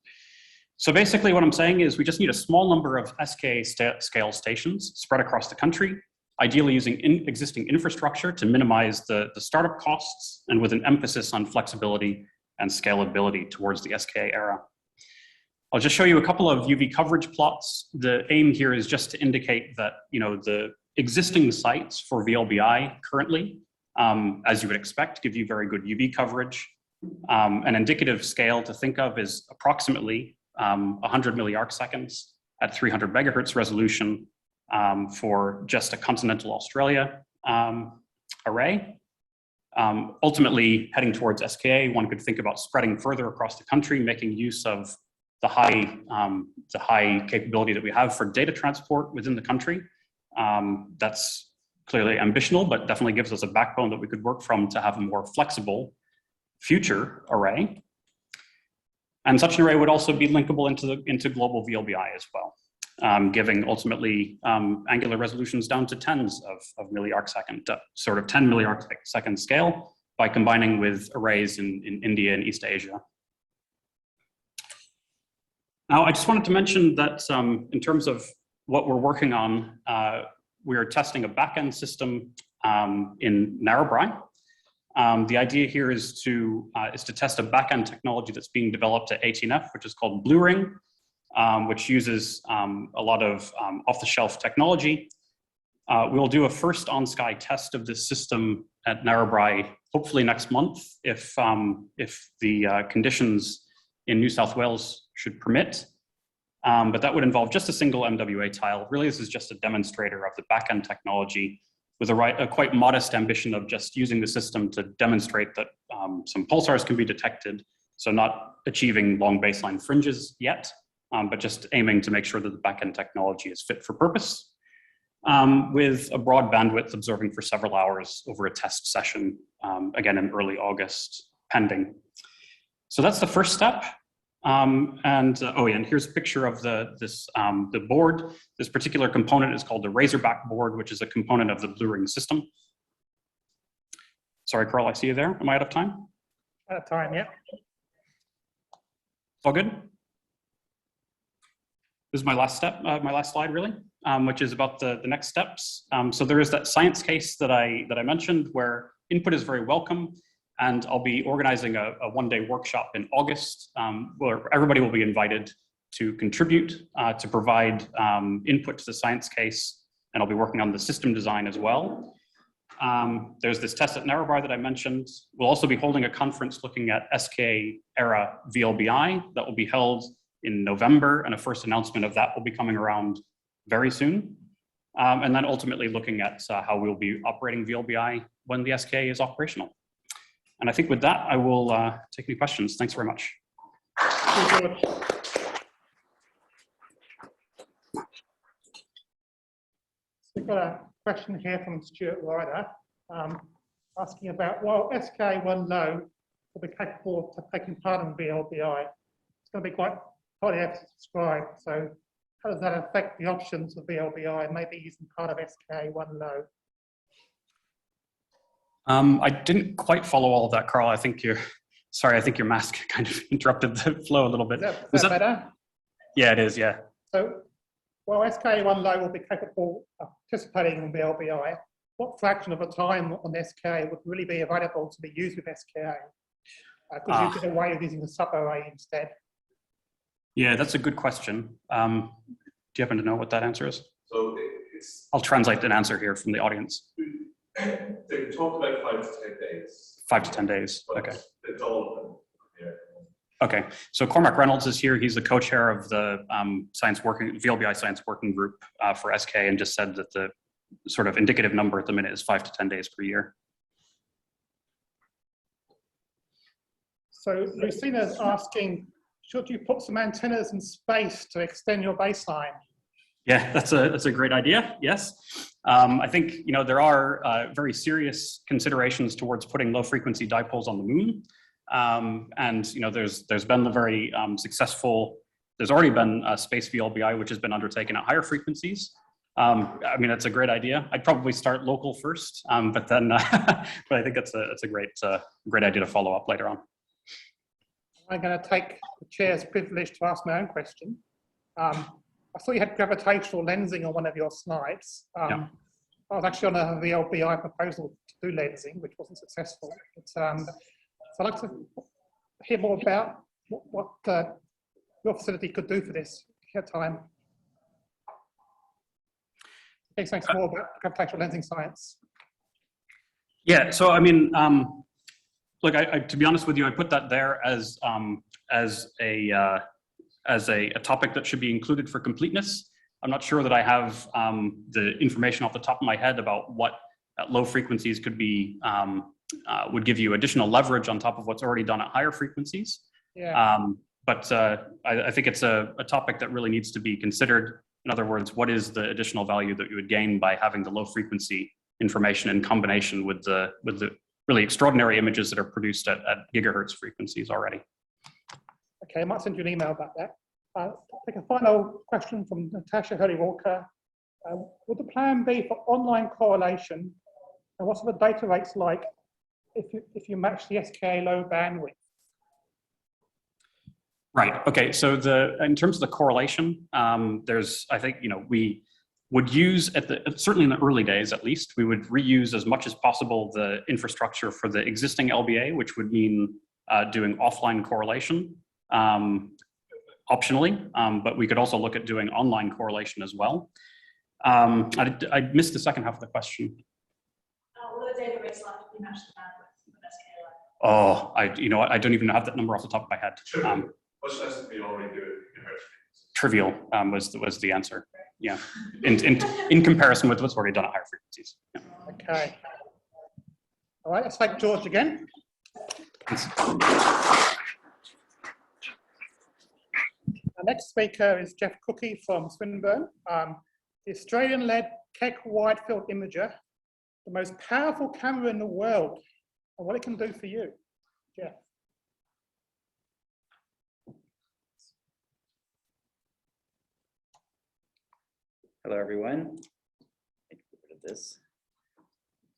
So basically what I'm saying is we just need a small number of SK scale stations spread across the country, ideally using existing infrastructure to minimize the startup costs and with an emphasis on flexibility and scalability towards the SK era. I'll just show you a couple of UV coverage plots. The aim here is just to indicate that, the existing sites for VLBI currently, as you would expect, give you very good UV coverage. An indicative scale to think of is approximately 100 milliarcseconds at 300 megahertz resolution for just a continental Australia array. Ultimately, heading towards SKA, one could think about spreading further across the country, making use of the high capability that we have for data transport within the country. That's clearly ambitional, but definitely gives us a backbone that we could work from to have a more flexible future array. And such an array would also be linkable into global VLBI as well, giving ultimately angular resolutions down to tens of milliarcsecond, sort of 10 milliarcsecond scale by combining with arrays in India and East Asia. Now, I just wanted to mention that in terms of what we're working on, we are testing a backend system in Narrabri. The idea here is to test a backend technology that's being developed at ATNF, which is called Blue Ring, which uses a lot of off-the-shelf technology. We'll do a first on-sky test of this system at Narrabri, hopefully next month, if the conditions in New South Wales should permit. But that would involve just a single MWA tile. Really, this is just a demonstrator of the backend technology with a quite modest ambition of just using the system to demonstrate that some pulsars can be detected. So not achieving long baseline fringes yet, but just aiming to make sure that the backend technology is fit for purpose, with a broad bandwidth observing for several hours over a test session, again in early August, pending. So that's the first step. And here's a picture of the board. This particular component is called the Razorback board, which is a component of the Blue Ring system. Sorry, Karl, I see you there. Am I out of time? Out of time, yeah. All good? This is my last step, my last slide, really, which is about the next steps. So there is that science case that I mentioned where input is very welcome. And I'll be organizing a one-day workshop in August where everybody will be invited to contribute, to provide input to the science case. And I'll be working on the system design as well. There's this test at Narrowbar that I mentioned. We'll also be holding a conference looking at SK-era VLBI that will be held in November, and a first announcement of that will be coming around very soon. And then ultimately looking at how we'll be operating VLBI when the SK is operational. And I think with that, I will take any questions. Thanks very much. We've got a question here from Stuart Ryder, asking about, well, SK1 low will be capable of taking part in VLBI. It's going to be quite highly oversubscribed. So how does that affect the options of VLBI, maybe using part of SK1 low? I didn't quite follow all of that, Karl. I think your mask kind of interrupted the flow a little bit. Is that better? Yeah, it is, yeah. So, well, SK1 low will be capable of participating in VLBI. What fraction of the time on SK would really be available to be used with SKA? Could you get away with using the subarray instead? Yeah, that's a good question. Do you happen to know what that answer is? So I'll translate an answer here from the audience. They talked about 5 to 10 days. 5 to 10 days, okay. It's all, yeah. Okay, so Cormac Reynolds is here. He's the co-chair of the VLBI Science Working Group for SK, and just said that the sort of indicative number at the minute is 5 to 10 days per year. So Lucina's asking, should you put some antennas in space to extend your baseline? Yeah, that's a great idea. Yes, I think there are very serious considerations towards putting low frequency dipoles on the moon, and there's been the very successful. There's already been space VLBI which has been undertaken at higher frequencies. I mean, that's a great idea. I'd probably start local first, but then but I think it's a great idea to follow up later on. I'm going to take the chair's privilege to ask my own question. I saw you had gravitational lensing on one of your slides. Yeah. I was actually on a VLBI proposal to do lensing, which wasn't successful. But, so I'd like to hear more about what your facility could do for this at time. Please thanks more about gravitational lensing science. Yeah, so I mean, look, to be honest with you, I put that there as a topic that should be included for completeness. I'm not sure that I have the information off the top of my head about what at low frequencies could be, would give you additional leverage on top of what's already done at higher frequencies. Yeah. But I think it's a topic that really needs to be considered. In other words, what is the additional value that you would gain by having the low frequency information in combination with the really extraordinary images that are produced at gigahertz frequencies already? Okay, I might send you an email about that. I'll take a final question from Natasha Hurley-Walker. Would the plan be for online correlation, and what sort of data rates like if you match the SKA low bandwidth? Right. Okay. So in terms of the correlation, I think we would use certainly in the early days at least, we would reuse as much as possible the infrastructure for the existing LBA, which would mean doing offline correlation. Optionally, but we could also look at doing online correlation as well. I missed the second half of the question. What are the data rates like if you match the bandwidth with SKA? Oh, I don't even have that number off the top of my head. What's less than we already do in hertz? Trivial was the answer. Yeah, in comparison with what's already done at higher frequencies. Yeah. Okay. All right, let's thank George again. Thanks. Our next speaker is Jeff Cooke from Swinburne, the Australian-led Keck wide field imager, the most powerful camera in the world, and what it can do for you. Jeff. Hello, everyone. Thank you for this.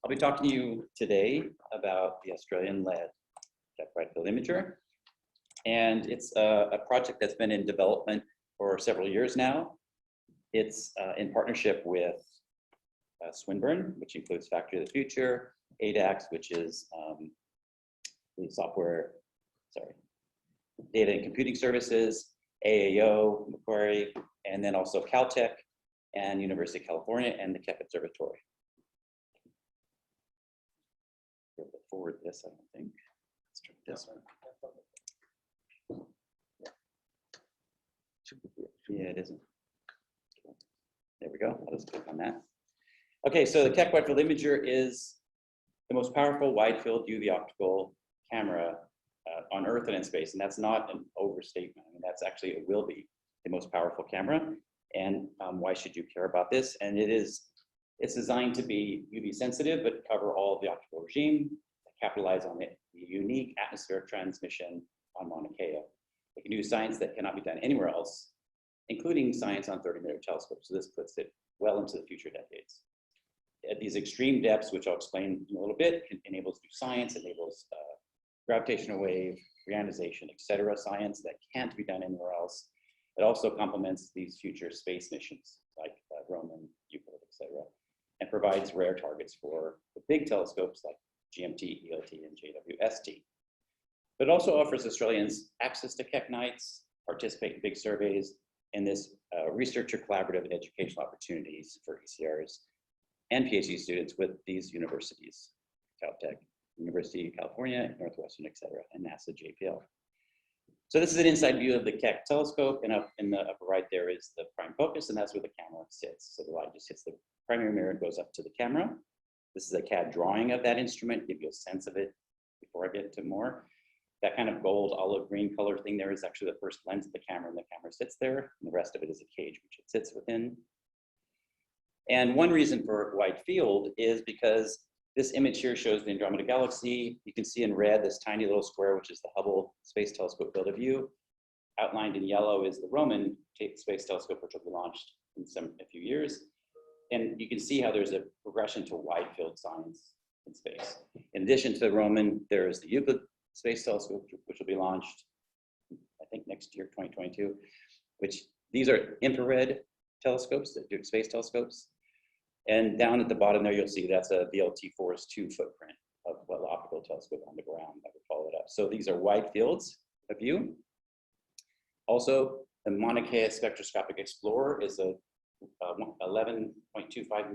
I'll be talking to you today about the Australian-led Keck wide field imager. And it's a project that's been in development for several years now. It's in partnership with Swinburne, which includes Factory of the Future, ADAX, which is Data and Computing Services, AAO, Macquarie, and then also Caltech and University of California and the Keck Observatory. forward this, I don't think. Let's try this one. Yeah, it isn't. There we go. I'll just click on that. Okay, so the Keck wide field imager is the most powerful wide field UV optical camera on Earth and in space, and that's not an overstatement. I mean, that's actually, it will be the most powerful camera. And why should you care about this? And it's designed to be UV sensitive, but cover all of the optical regime, capitalize on the unique atmospheric transmission on Mauna Kea. It can do science that cannot be done anywhere else, including science on 30-meter telescopes. So this puts it well into the future decades. At these extreme depths, which I'll explain in a little bit, enables new science, enables gravitational wave, reionization, etc. science that can't be done anywhere else. It also complements these future space missions like Roman, Euclid, etc., and provides rare targets for the big telescopes like GMT, ELT, and JWST. But it also offers Australians access to Keck nights, participate in big surveys, and this researcher collaborative and educational opportunities for ECRs and PhD students with these universities, Caltech, University of California, Northwestern, etc., and NASA JPL. So this is an inside view of the Keck telescope, and up in the upper right there is the prime focus, and that's where the camera sits. So the light just hits the primary mirror and goes up to the camera. This is a CAD drawing of that instrument, give you a sense of it before I get to more. That kind of gold olive green color thing there is actually the first lens of the camera, and the camera sits there, and the rest of it is a cage which it sits within. And one reason for wide field is because this image here shows the Andromeda Galaxy. You can see in red this tiny little square, which is the Hubble Space Telescope field of view. Outlined in yellow is the Roman Space Telescope, which will be launched in a few years. And you can see how there's a progression to wide field science in space. In addition to the Roman, there is the Euclid Space Telescope, which will be launched, I think, next year, 2022, which these are infrared telescopes, that do space telescopes. And down at the bottom there, you'll see that's a VLT Forest 2 footprint of what optical telescope on the ground that would follow it up. So these are wide fields of view. Also, the Mauna Kea Spectroscopic Explorer is a 11.25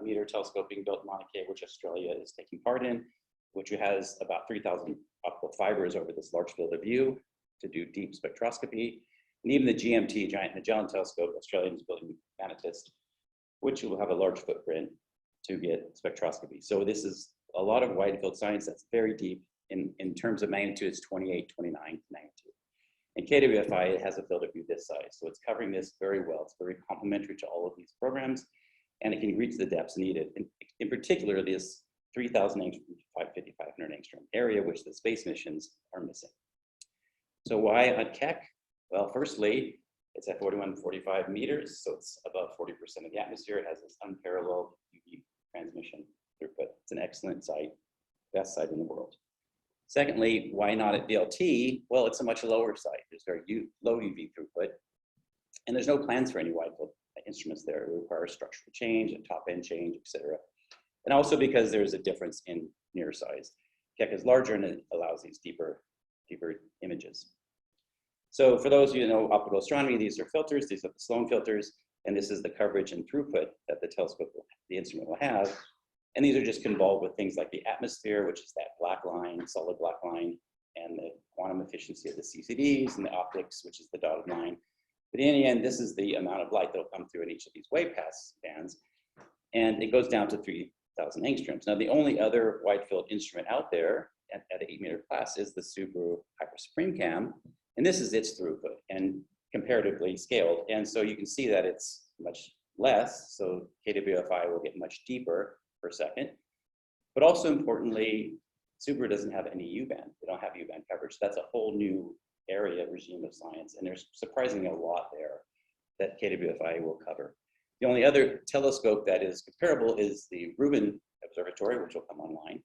meter telescope being built in Mauna Kea, which Australia is taking part in, which has about 3,000 optical fibers over this large field of view to do deep spectroscopy. And even the GMT, Giant Magellan Telescope, Australia is building Manatist, which will have a large footprint to get spectroscopy. So this is a lot of wide field science that's very deep. In terms of magnitude, it's 28, 29 magnitude. And KWFI has a field of view this size. So it's covering this very well. It's very complementary to all of these programs, and it can reach the depths needed. In particular, this 3,000 angstrom, 550, 500 angstrom area, which the space missions are missing. So why on Keck? Well, firstly, it's at 4145 meters, so it's above 40% of the atmosphere. It has this unparalleled UV transmission throughput. It's an excellent site, best site in the world. Secondly, why not at VLT? Well, it's a much lower site. There's very low UV throughput, and there's no plans for any wide field instruments there. It requires structural change, a top end change, etc. And also because there's a difference in mirror size. Keck is larger and it allows these deeper images. So for those of you who know optical astronomy, these are filters. These are the Sloan filters, and this is the coverage and throughput that the instrument will have. And these are just convolved with things like the atmosphere, which is that black line, solid black line, and the quantum efficiency of the CCDs, and the optics, which is the dotted line. But in the end, this is the amount of light that will come through in each of these wave pass bands, and it goes down to 3,000 angstroms. Now, the only other wide field instrument out there at the 8-meter class is the Subaru Hyper Supreme Cam, and this is its throughput and comparatively scaled. And so you can see that it's much less, so KWFI will get much deeper per second. But also importantly, Subaru doesn't have any U-band. They don't have U-band coverage. That's a whole new area, regime of science, and there's surprisingly a lot there that KWFI will cover. The only other telescope that is comparable is the Rubin Observatory, which will come online.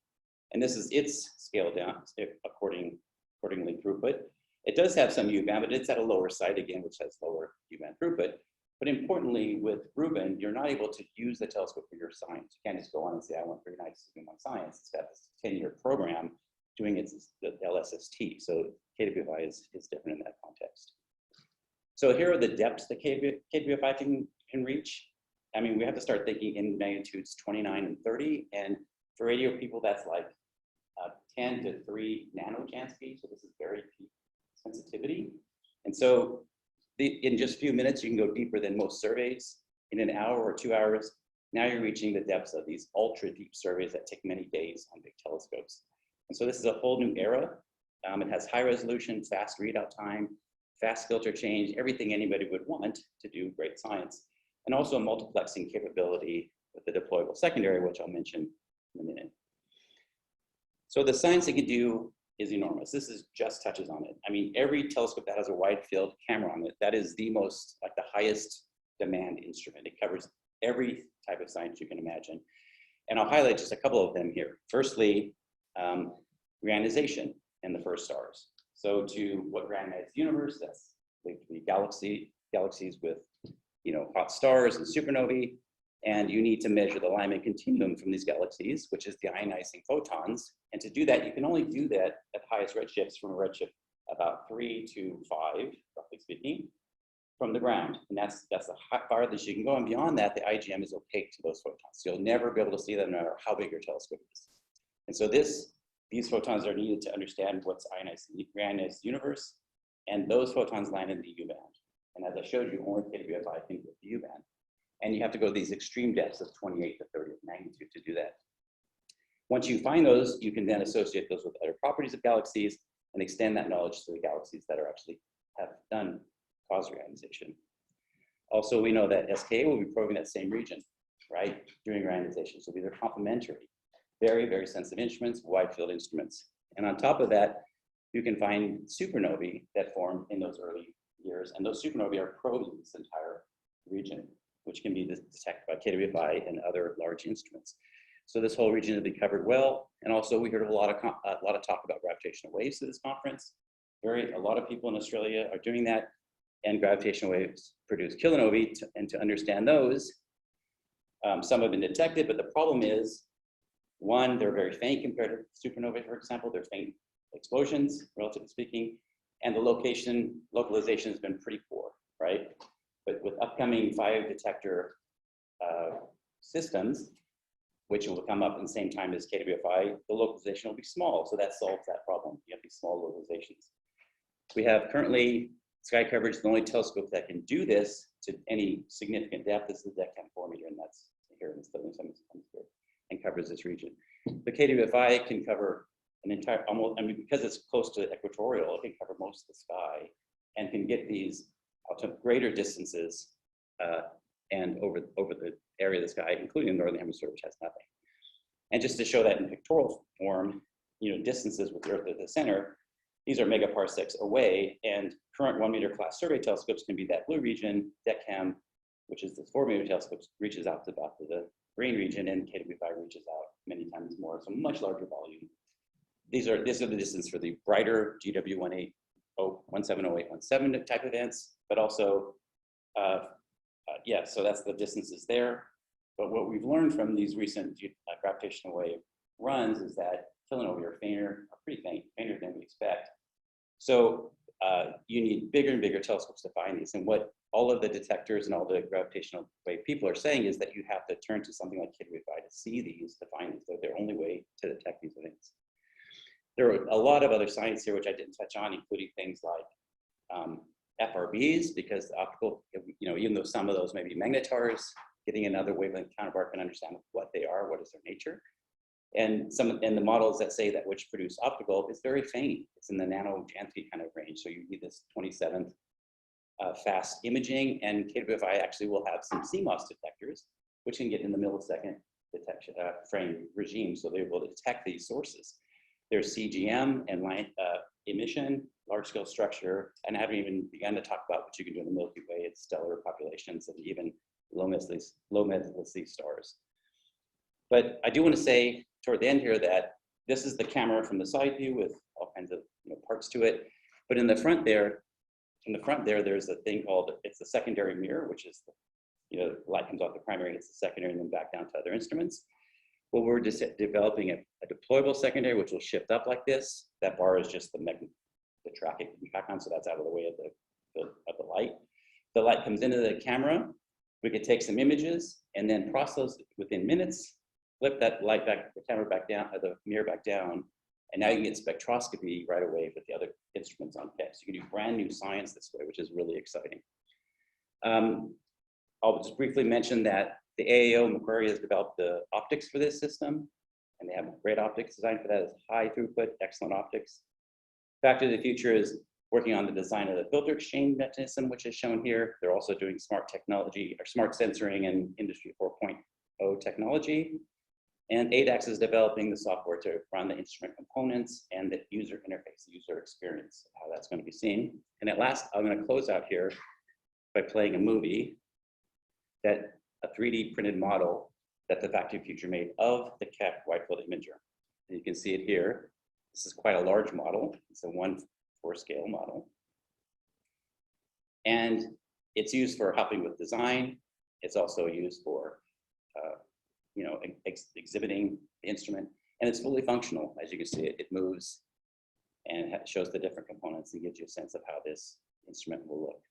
And this is its scaled down accordingly throughput. It does have some U-band, but it's at a lower site again, which has lower U-band throughput. But importantly, with Rubin, you're not able to use the telescope for your science. You can't just go on and say, I want 3 nights to do my science. It's got this 10-year program doing the LSST. So KWFI is different in that context. So here are the depths that KWFI can reach. I mean, we have to start thinking in magnitudes 29 and 30. And for radio people, that's like 10 to 3 nanojansky, so this is very peak sensitivity. And so in just a few minutes, you can go deeper than most surveys. In an hour or 2 hours, now you're reaching the depths of these ultra deep surveys that take many days on big telescopes. And so this is a whole new era. It has high resolution, fast readout time, fast filter change, everything anybody would want to do great science. And also a multiplexing capability with the deployable secondary, which I'll mention in a minute. So the science it can do is enormous. This is just touches on it. I mean, every telescope that has a wide field camera on it, that is the most, like the highest demand instrument. It covers every type of science you can imagine. And I'll highlight just a couple of them here. Firstly, reionization in the first stars. So to what randomized universe, that's like the galaxies with, you know, hot stars and supernovae. And you need to measure the Lyman continuum from these galaxies, which is the ionizing photons. And to do that, you can only do that at highest redshifts from a redshift about 3 to 5, roughly speaking, from the ground. And that's the farthest you can go. And beyond that, the IGM is opaque to those photons. So you'll never be able to see them no matter how big your telescope is. And so these photons are needed to understand what's ionized universe. And those photons land in the U band. And as I showed you, only KWFI can get the U band. And you have to go to these extreme depths of 28 to 30 of magnitude to do that. Once you find those, you can then associate those with other properties of galaxies and extend that knowledge to the galaxies that are actually have done cause reionization. Also, we know that SKA will be probing that same region, right, during reionization. So these are complementary, very, very sensitive instruments, wide field instruments. And on top of that, you can find supernovae that form in those early years. And those supernovae are probing this entire region, which can be detected by KWFI and other large instruments. So this whole region will be covered well. And also we heard a lot of talk about gravitational waves at this conference. A lot of people in Australia are doing that, and gravitational waves produce kilonovae, and to understand those, some have been detected, but the problem is, one, they're very faint compared to supernovae, for example. They're faint explosions, relatively speaking, and the localization has been pretty poor, right? But with upcoming 5 detector systems, which will come up in the same time as KWFI, the localization will be small. So that solves that problem. You have these small localizations. We have currently sky coverage, the only telescope that can do this to any significant depth is the decam 4 meter, and that's here in the southern hemisphere, and covers this region. The KWFI can cover an entire, almost, I mean, because it's close to equatorial, it can cover most of the sky and can get these out to greater distances and over the area of the sky, including the northern hemisphere, which has nothing. And just to show that in pictorial form, you know, distances with the Earth at the center, these are megaparsecs away, and current 1 meter class survey telescopes can be that blue region. DECAM, which is the 4 meter telescope, reaches out to about the green region, and KWFI reaches out many times more, so much larger volume. These are the distance for the brighter GW 170817 type events, but also, yeah, so that's the distances there. But what we've learned from these recent gravitational wave runs is that kilonovae are fainter, are pretty faint, fainter than we expect. So you need bigger and bigger telescopes to find these. And what all of the detectors and all the gravitational wave people are saying is that you have to turn to something like KWFI to see these, to find these. They're their only way to detect these events. There are a lot of other science here, which I didn't touch on, including things like FRBs, because the optical, you know, even though some of those may be magnetars, getting another wavelength counterpart can understand what they are, what is their nature. And the models that say that which produce optical is very faint. It's in the nanojansky kind of range. So you need this 27th fast imaging, and KWFI actually will have some CMOS detectors, which can get in the millisecond detection frame regime. So they're able to detect these sources. There's CGM and line emission, large scale structure, and I haven't even begun to talk about what you can do in the Milky Way, its stellar populations, and even low mesolithicity stars. But I do want to say toward the end here that this is the camera from the side view with all kinds of parts to it. But in the front there, there's a thing called, it's the secondary mirror, which is, light comes off the primary, hits the secondary, and then back down to other instruments. Well, we're just developing a deployable secondary, which will shift up like this. That bar is just the track it can track on, so that's out of the way of the light. The light comes into the camera. We could take some images and then process within minutes, flip that light back, the camera back down, the mirror back down, And now you can get spectroscopy right away with the other instruments on PET. So you can do brand new science this way, which is really exciting. I'll just briefly mention that the AAO Macquarie has developed the optics for this system, and they have great optics designed for that. It's high throughput, excellent optics. Factor of the Future is working on the design of the filter exchange mechanism, which is shown here. They're also doing smart technology or smart sensoring and Industry 4.0 technology. And ADAX is developing the software to run the instrument components and the user interface, the user experience, how that's going to be seen. And at last, I'm going to close out here by playing a movie that a 3D printed model that the Factory of the Future made of the Keck wide field imager. And you can see it here. This is quite a large model. It's a 1/4 scale model. And it's used for helping with design. It's also used for exhibiting the instrument, and it's fully functional. As you can see, it moves and it shows the different components and gives you a sense of how this instrument will look.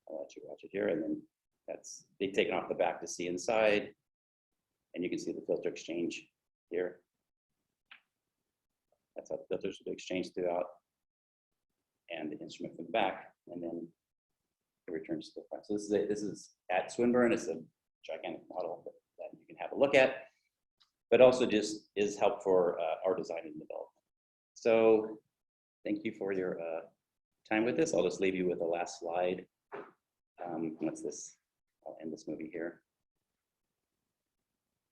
I'll let you watch it here, and then they've taken off the back to see inside, and you can see the filter exchange here. That's how the filters will be exchanged throughout, and the instrument from the back, and then it returns to the front. So this is at Swinburne. It's a gigantic model that you can have a look at, but also just is help for our design and development. So thank you for your time with this. I'll just leave you with the last slide. What's this? I'll end this movie here.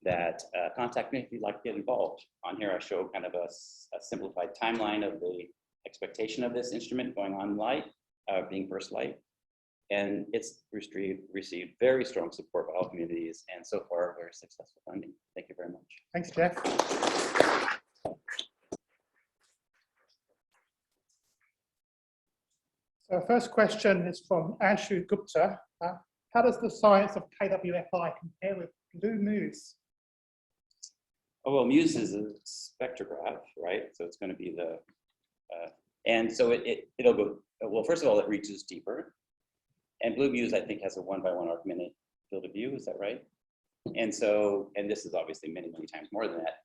That contact me if you'd like to get involved. On here I show kind of a simplified timeline of the expectation of this instrument going on light, being first light. And it's received very strong support by all communities, and so far very successful funding. Thank you very much. Thanks, Jeff. So our first question is from Anshu Gupta. How does the science of KWFI compare with Blue Muse? Oh, well, Muse is a spectrograph, right? So it's going to be the, and so it'll go, well, first of all, it reaches deeper. And Blue Muse, I think, has a 1x1 arc minute field of view, is that right? And so, and this is obviously many, many times more than that.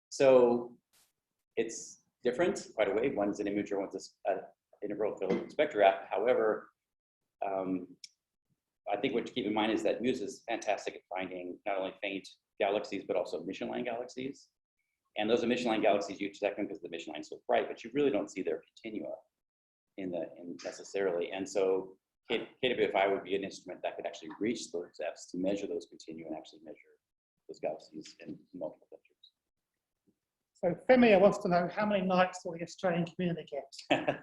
So it's different quite a way. One's an imager, one's an integral field spectrograph. However, I think what to keep in mind is that Muse is fantastic at finding not only faint galaxies, but also mission line galaxies. And those emission line galaxies you detect them because the mission line is so bright, but you really don't see their continua in necessarily. And so KWFI would be an instrument that could actually reach those depths to measure those continua and actually measure those galaxies in multiple pictures. So Femia wants to know how many nights will the Australian community get?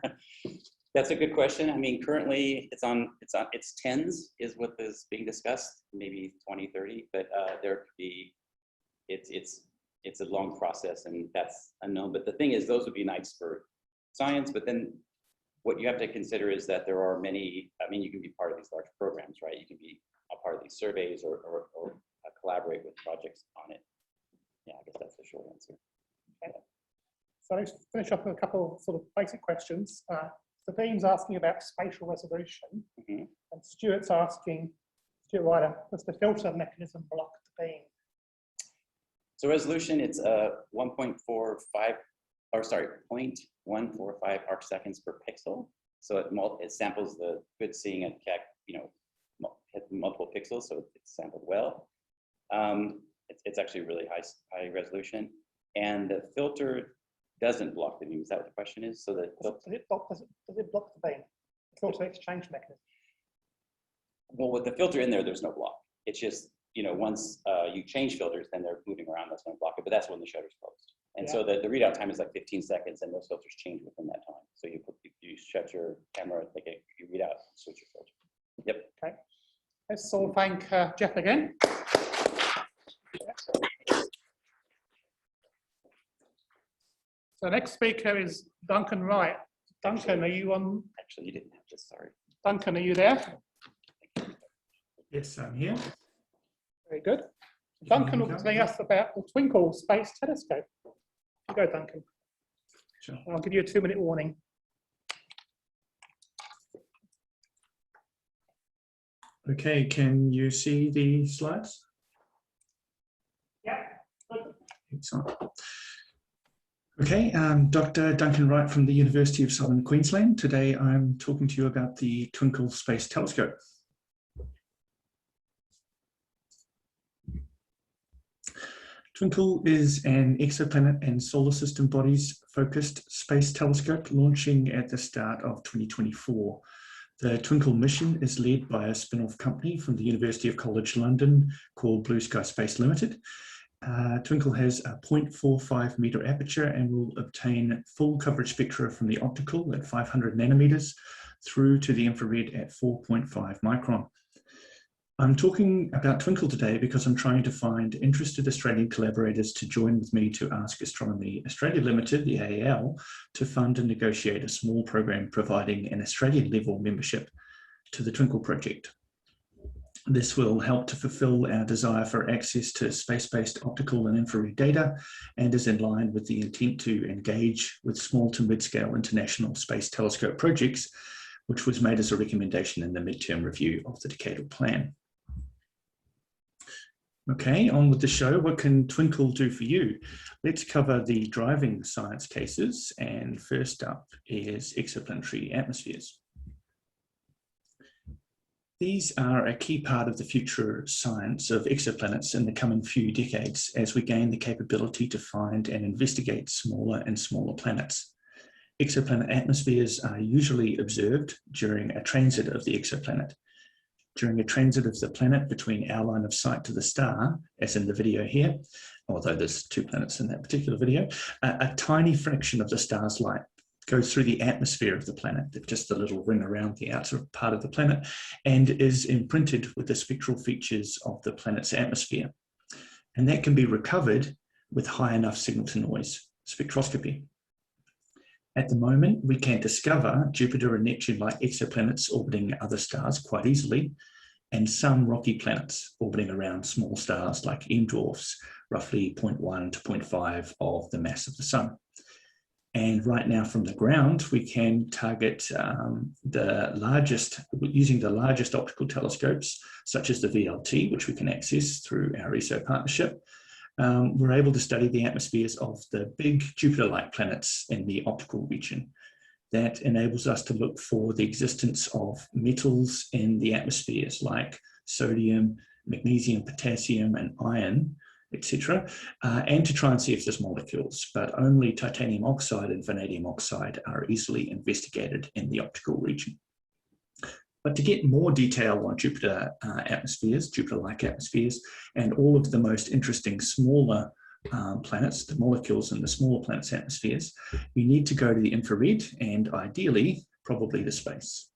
That's a good question. I mean, currently it's tens is what is being discussed, maybe 20, 30, but there could be, it's a long process and that's unknown. But the thing is, those would be nights for science, but then what you have to consider is that there are many, I mean, you can be part of these large programs, right? You can be a part of these surveys or collaborate with projects on it. Yeah, I guess that's the short answer. Okay. So let's finish up with a couple of sort of basic questions. So Dean's asking about spatial resolution, and Stuart Ryder, does the filter mechanism block the beam? So resolution, it's 1.45, or sorry, 0.145 arc seconds per pixel. So it samples the good seeing at Keck, multiple pixels, so it's sampled well. It's actually really high resolution, and the filter doesn't block the beam. Is that what the question is? So that does it block the beam? The filter exchange mechanism. Well, with the filter in there, there's no block. It's just once you change filters, then they're moving around. That's going to block it. But that's when the shutter's closed. And so the readout time is like 15 seconds, and those filters change within that time. So you shut your camera, you read out, switch your filter. Yep. Okay. Let's all thank Jeff again. So next speaker is Duncan Wright. Duncan, are you on? Actually, you didn't have to, sorry. Duncan, are you there? Yes, I'm here. Very good. Duncan will be telling us about the Twinkle Space Telescope. You go, Duncan. Sure. I'll give you a 2-minute warning. Okay, can you see the slides? Yeah. Excellent. Okay, I'm Dr. Duncan Wright from the University of Southern Queensland. Today I'm talking to you about the Twinkle Space Telescope. Twinkle is an exoplanet and solar system bodies focused space telescope launching at the start of 2024. The Twinkle mission is led by a spin-off company from the University of College London called Blue Sky Space Limited. Twinkle has a 0.45 meter aperture and will obtain full coverage spectra from the optical at 500 nanometers through to the infrared at 4.5 micron. I'm talking about Twinkle today because I'm trying to find interested Australian collaborators to join with me to ask Astronomy Australia Limited, the AAL, to fund and negotiate a small program providing an Australian level membership to the Twinkle project. This will help to fulfill our desire for access to space-based optical and infrared data and is in line with the intent to engage with small to mid-scale international space telescope projects, which was made as a recommendation in the midterm review of the decadal plan. Okay, on with the show. What can Twinkle do for you? Let's cover the driving science cases, and first up is exoplanetary atmospheres. These are a key part of the future science of exoplanets in the coming few decades as we gain the capability to find and investigate smaller and smaller planets. Exoplanet atmospheres are usually observed during a transit of the exoplanet. During a transit of the planet between our line of sight to the star, as in the video here, although there's 2 planets in that particular video, a tiny fraction of the star's light goes through the atmosphere of the planet, just the little ring around the outer part of the planet, and is imprinted with the spectral features of the planet's atmosphere. And that can be recovered with high enough signal-to-noise spectroscopy. At the moment, we can discover Jupiter and Neptune-like exoplanets orbiting other stars quite easily, and some rocky planets orbiting around small stars like M-dwarfs, roughly 0.1 to 0.5 of the mass of the Sun. And right now from the ground, we can target using the largest optical telescopes, such as the VLT, which we can access through our ESO partnership. We're able to study the atmospheres of the big Jupiter-like planets in the optical region. That enables us to look for the existence of metals in the atmospheres like sodium, magnesium, potassium, and iron, etc., and to try and see if there's molecules, but only titanium oxide and vanadium oxide are easily investigated in the optical region. But to get more detail on Jupiter atmospheres, Jupiter-like atmospheres, and all of the most interesting smaller planets, the molecules in the smaller planets' atmospheres, you need to go to the infrared and ideally, probably to space.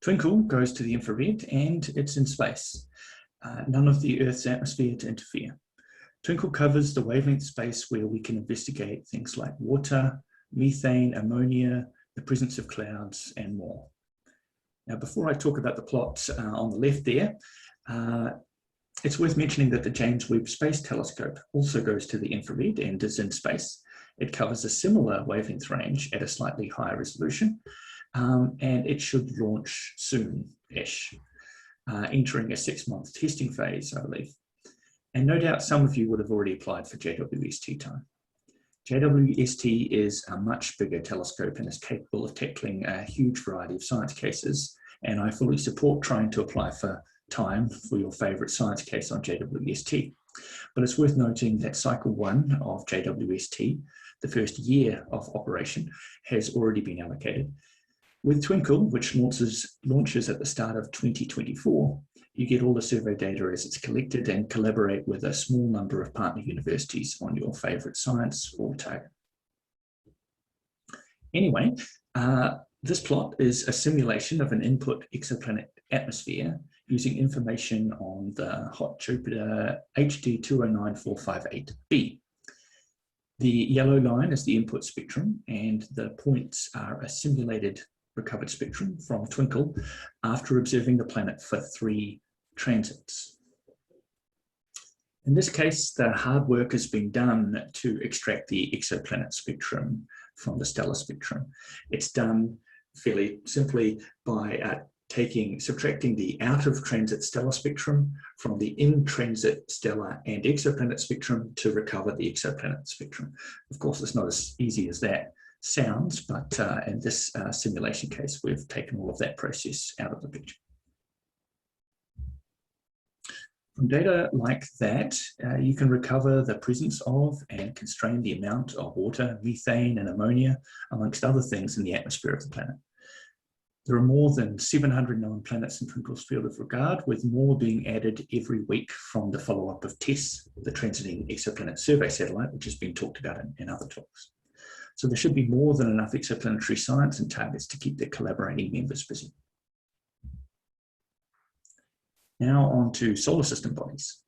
Twinkle goes to the infrared and it's in space. None of the Earth's atmosphere to interfere. Twinkle covers the wavelength space where we can investigate things like water, methane, ammonia, the presence of clouds, and more. Now, before I talk about the plot on the left there, it's worth mentioning that the James Webb Space Telescope also goes to the infrared and is in space. It covers a similar wavelength range at a slightly higher resolution, and it should launch soon-ish. Entering a 6-month testing phase, I believe. And no doubt some of you would have already applied for JWST time. JWST is a much bigger telescope and is capable of tackling a huge variety of science cases, and I fully support trying to apply for time for your favourite science case on JWST. But it's worth noting that cycle 1 of JWST, the first year of operation, has already been allocated. With Twinkle, which launches at the start of 2024, you get all the survey data as it's collected and collaborate with a small number of partner universities on your favourite science or target. Anyway, this plot is a simulation of an input exoplanet atmosphere using information on the hot Jupiter HD 209458b. The yellow line is the input spectrum, and the points are a simulated recovered spectrum from Twinkle after observing the planet for 3 transits. In this case, the hard work has been done to extract the exoplanet spectrum from the stellar spectrum. It's done fairly simply by subtracting the out of transit stellar spectrum from the in transit stellar and exoplanet spectrum to recover the exoplanet spectrum. Of course, it's not as easy as that sounds, but in this simulation case, we've taken all of that process out of the picture. From data like that, you can recover the presence of and constrain the amount of water, methane, and ammonia, amongst other things in the atmosphere of the planet. There are more than 700 known planets in Twinkle's field of regard, with more being added every week from the follow-up of TESS, the Transiting Exoplanet Survey Satellite, which has been talked about in other talks. So there should be more than enough exoplanetary science and targets to keep their collaborating members busy. Now on to solar system bodies.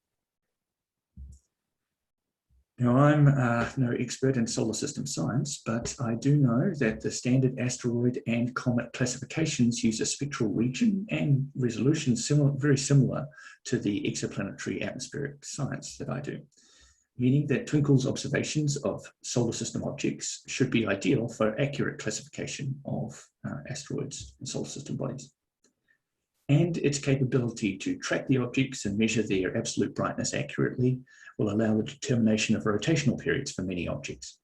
Now, I'm no expert in solar system science, but I do know that the standard asteroid and comet classifications use a spectral region and resolution very similar to the exoplanetary atmospheric science that I do, meaning that Twinkle's observations of solar system objects should be ideal for accurate classification of asteroids and solar system bodies. And its capability to track the objects and measure their absolute brightness accurately will allow the determination of rotational periods for many objects.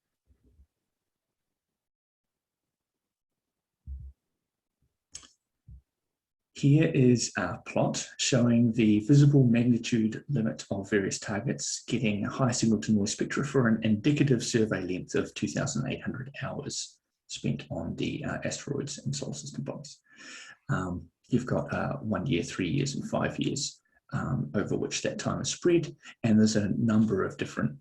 Here is a plot showing the visible magnitude limit of various targets getting a high signal to noise spectra for an indicative survey length of 2,800 hours spent on the asteroids and solar system bodies. You've got 1 year, 3 years, and 5 years over which that time is spread, and there's a number of different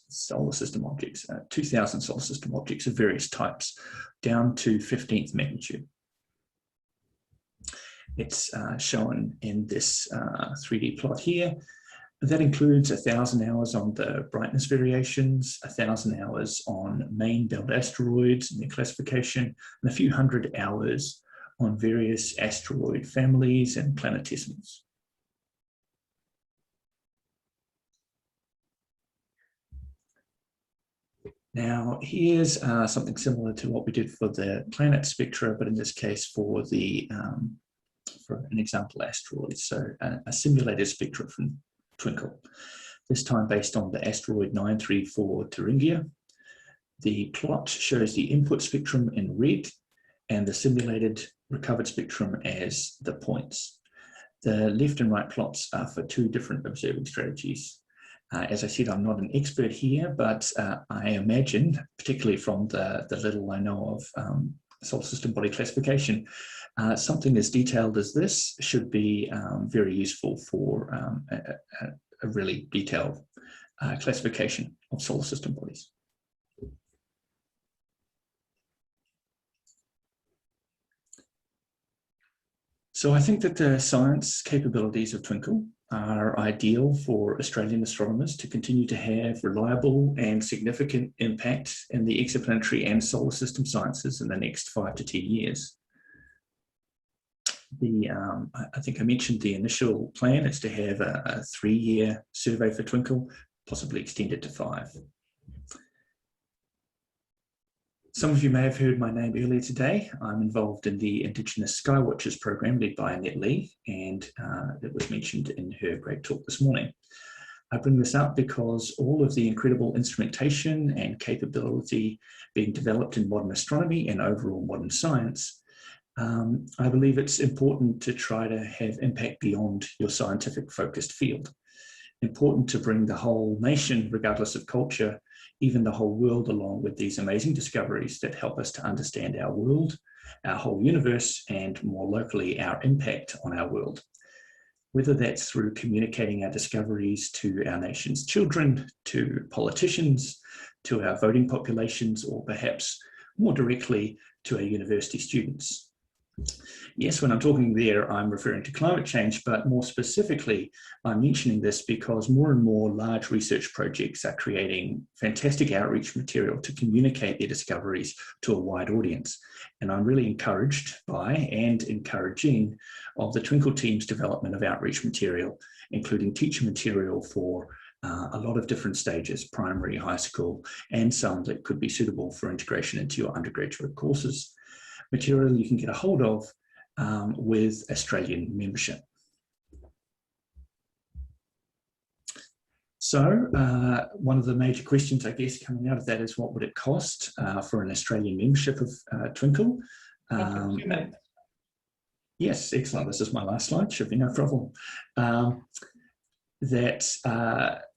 solar system objects, 2,000 solar system objects of various types, down to 15th magnitude. It's shown in this 3D plot here. That includes 1,000 hours on the brightness variations, 1,000 hours on main belt asteroids and their classification, and a few hundred hours on various asteroid families and planetesimals. Now, here's something similar to what we did for the planet spectra, but in this case for the for an example asteroid. So a simulated spectra from Twinkle, this time based on the asteroid 934 Thuringia. The plot shows the input spectrum in red and the simulated recovered spectrum as the points. The left and right plots are for two different observing strategies. As I said, I'm not an expert here, but I imagine, particularly from the little I know of solar system body classification, something as detailed as this should be very useful for a really detailed classification of solar system bodies. So I think that the science capabilities of Twinkle are ideal for Australian astronomers to continue to have reliable and significant impact in the exoplanetary and solar system sciences in the next 5 to 10 years. I think I mentioned the initial plan is to have a 3-year survey for Twinkle, possibly extended to 5. Some of you may have heard my name earlier today. I'm involved in the Indigenous Skywatchers program led by Annette Lee, and it was mentioned in her great talk this morning. I bring this up because all of the incredible instrumentation and capability being developed in modern astronomy and overall modern science, I believe it's important to try to have impact beyond your scientific focused field. Important to bring the whole nation, regardless of culture, even the whole world along with these amazing discoveries that help us to understand our world, our whole universe, and more locally, our impact on our world. Whether that's through communicating our discoveries to our nation's children, to politicians, to our voting populations, or perhaps more directly to our university students. Yes, when I'm talking there, I'm referring to climate change, but more specifically, I'm mentioning this because more and more large research projects are creating fantastic outreach material to communicate their discoveries to a wide audience. And I'm really encouraged by and encouraging of the Twinkle team's development of outreach material, including teacher material for a lot of different stages, primary, high school, and some that could be suitable for integration into your undergraduate courses. Material you can get a hold of with Australian membership. So one of the major questions, I guess, coming out of that is what would it cost for an Australian membership of Twinkle? Yes, excellent. This is my last slide, should be no problem.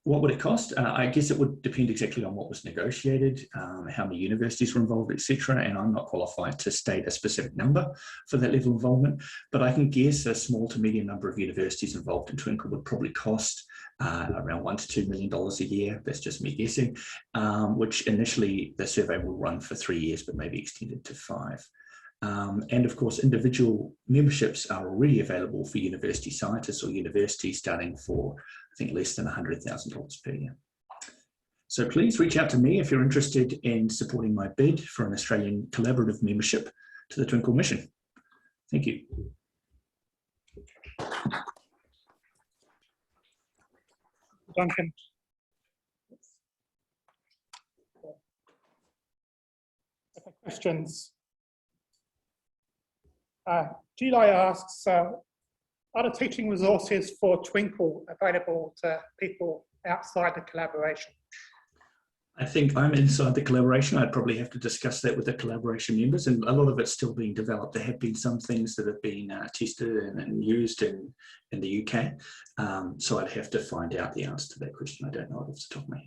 What would it cost? I guess it would depend exactly on what was negotiated, how many universities were involved, etc. And I'm not qualified to state a specific number for that level of involvement, but I can guess a small to medium number of universities involved in Twinkle would probably cost around $1 to $2 million a year. That's just me guessing, which initially the survey will run for 3 years, but maybe extended to 5. And of course, individual memberships are already available for university scientists or universities starting for, I think, less than $100,000 per year. So please reach out to me if you're interested in supporting my bid for an Australian collaborative membership to the Twinkle mission. Thank you. Duncan. Okay, questions? July asks, are the teaching resources for Twinkle available to people outside the collaboration? I think I'm inside the collaboration. I'd probably have to discuss that with the collaboration members, and a lot of it's still being developed. There have been some things that have been tested and used in the UK. So I'd have to find out the answer to that question. I don't know it off the top of my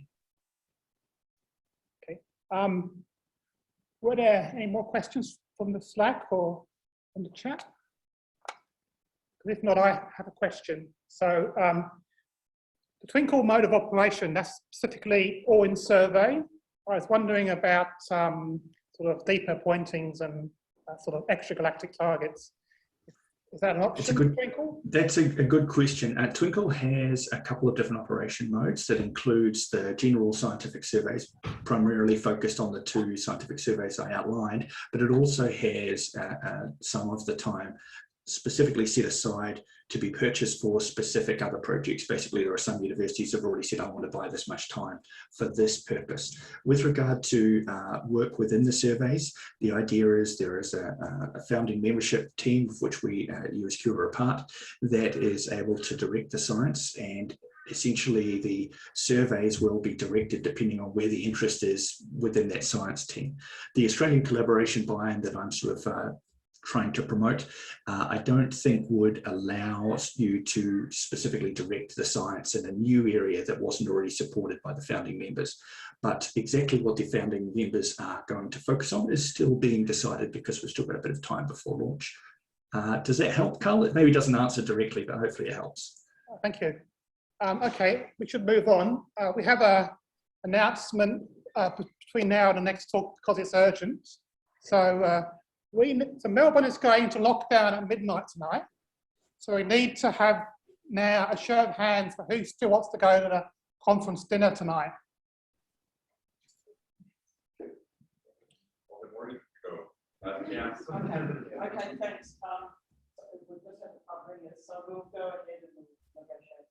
head. Okay. Were there any more questions from the Slack or in the chat? If not, I have a question. So the Twinkle mode of operation, that's specifically all in survey. I was wondering about sort of deeper pointings and sort of extragalactic targets. Is that an option for Twinkle? That's a good question. Twinkle has a couple of different operation modes that includes the general scientific surveys, primarily focused on the 2 scientific surveys I outlined, but it also has some of the time specifically set aside to be purchased for specific other projects. Basically, there are some universities that have already said, I want to buy this much time for this purpose. With regard to work within the surveys, the idea is there is a founding membership team, of which we, USQ, are a part, that is able to direct the science, and essentially the surveys will be directed depending on where the interest is within that science team. The Australian collaboration buy-in that I'm sort of trying to promote, I don't think would allow you to specifically direct the science in a new area that wasn't already supported by the founding members. But exactly what the founding members are going to focus on is still being decided, because we've still got a bit of time before launch. Does that help, Karl? It maybe doesn't answer directly, but hopefully it helps. Thank you. Okay, we should move on. We have an announcement between now and the next talk because it's urgent. So so Melbourne is going to lockdown at midnight tonight. So we need to have now a show of hands for who still wants to go to the conference dinner tonight. Yeah. Okay, thanks. We'll just have to bring it, so we'll go ahead and negotiate.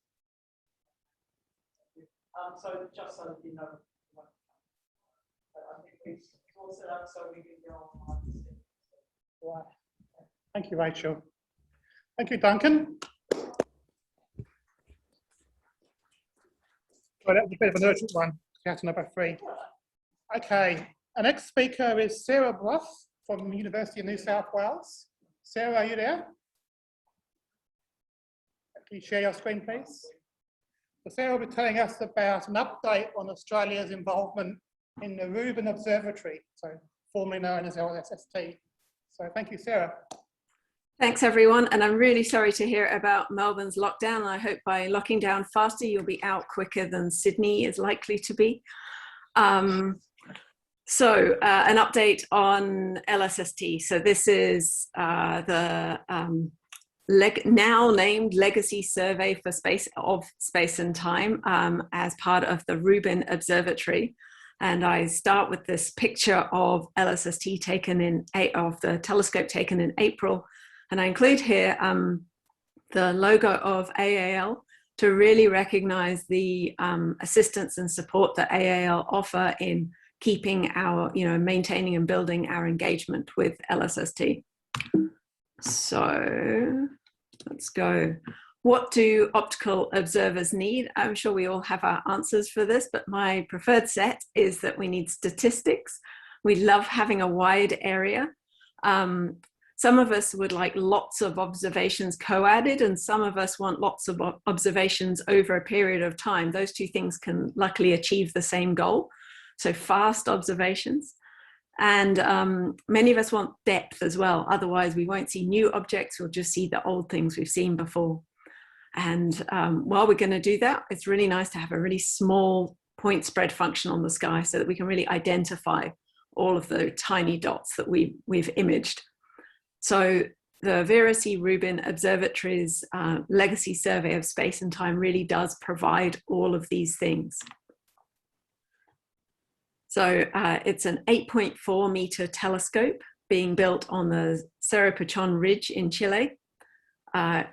So just so you know, I think we've all set up so we can go on. Right. Thank you, Rachel. Thank you, Duncan. Well, that was a bit of an urgent one. We have to number 3. Okay, our next speaker is Sarah Brough from the University of New South Wales. Sarah, are you there? Can you share your screen, please? So Sarah will be telling us about an update on Australia's involvement in the Reuben Observatory, so formerly known as LSST. So thank you, Sarah. Thanks, everyone. And I'm really sorry to hear about Melbourne's lockdown. I hope by locking down faster, you'll be out quicker than Sydney is likely to be. An update on LSST. So this is the now named Legacy Survey for Space and Time as part of the Reuben Observatory. And I start with this picture of LSST taken of the telescope taken in April. And I include here the logo of AAL to really recognize the assistance and support that AAL offer in keeping our, maintaining and building our engagement with LSST. So let's go. What do optical observers need? I'm sure we all have our answers for this, but my preferred set is that we need statistics. We love having a wide area. Some of us would like lots of observations co-added, and some of us want lots of observations over a period of time. Those two things can luckily achieve the same goal. So fast observations. And many of us want depth as well. Otherwise, we won't see new objects. We'll just see the old things we've seen before. And while we're going to do that, it's really nice to have a really small point spread function on the sky so that we can really identify all of the tiny dots that we've imaged. So the Vera C. Rubin Observatory's legacy survey of space and time really does provide all of these things. So it's an 8.4 meter telescope being built on the Cerro Pachon Ridge in Chile.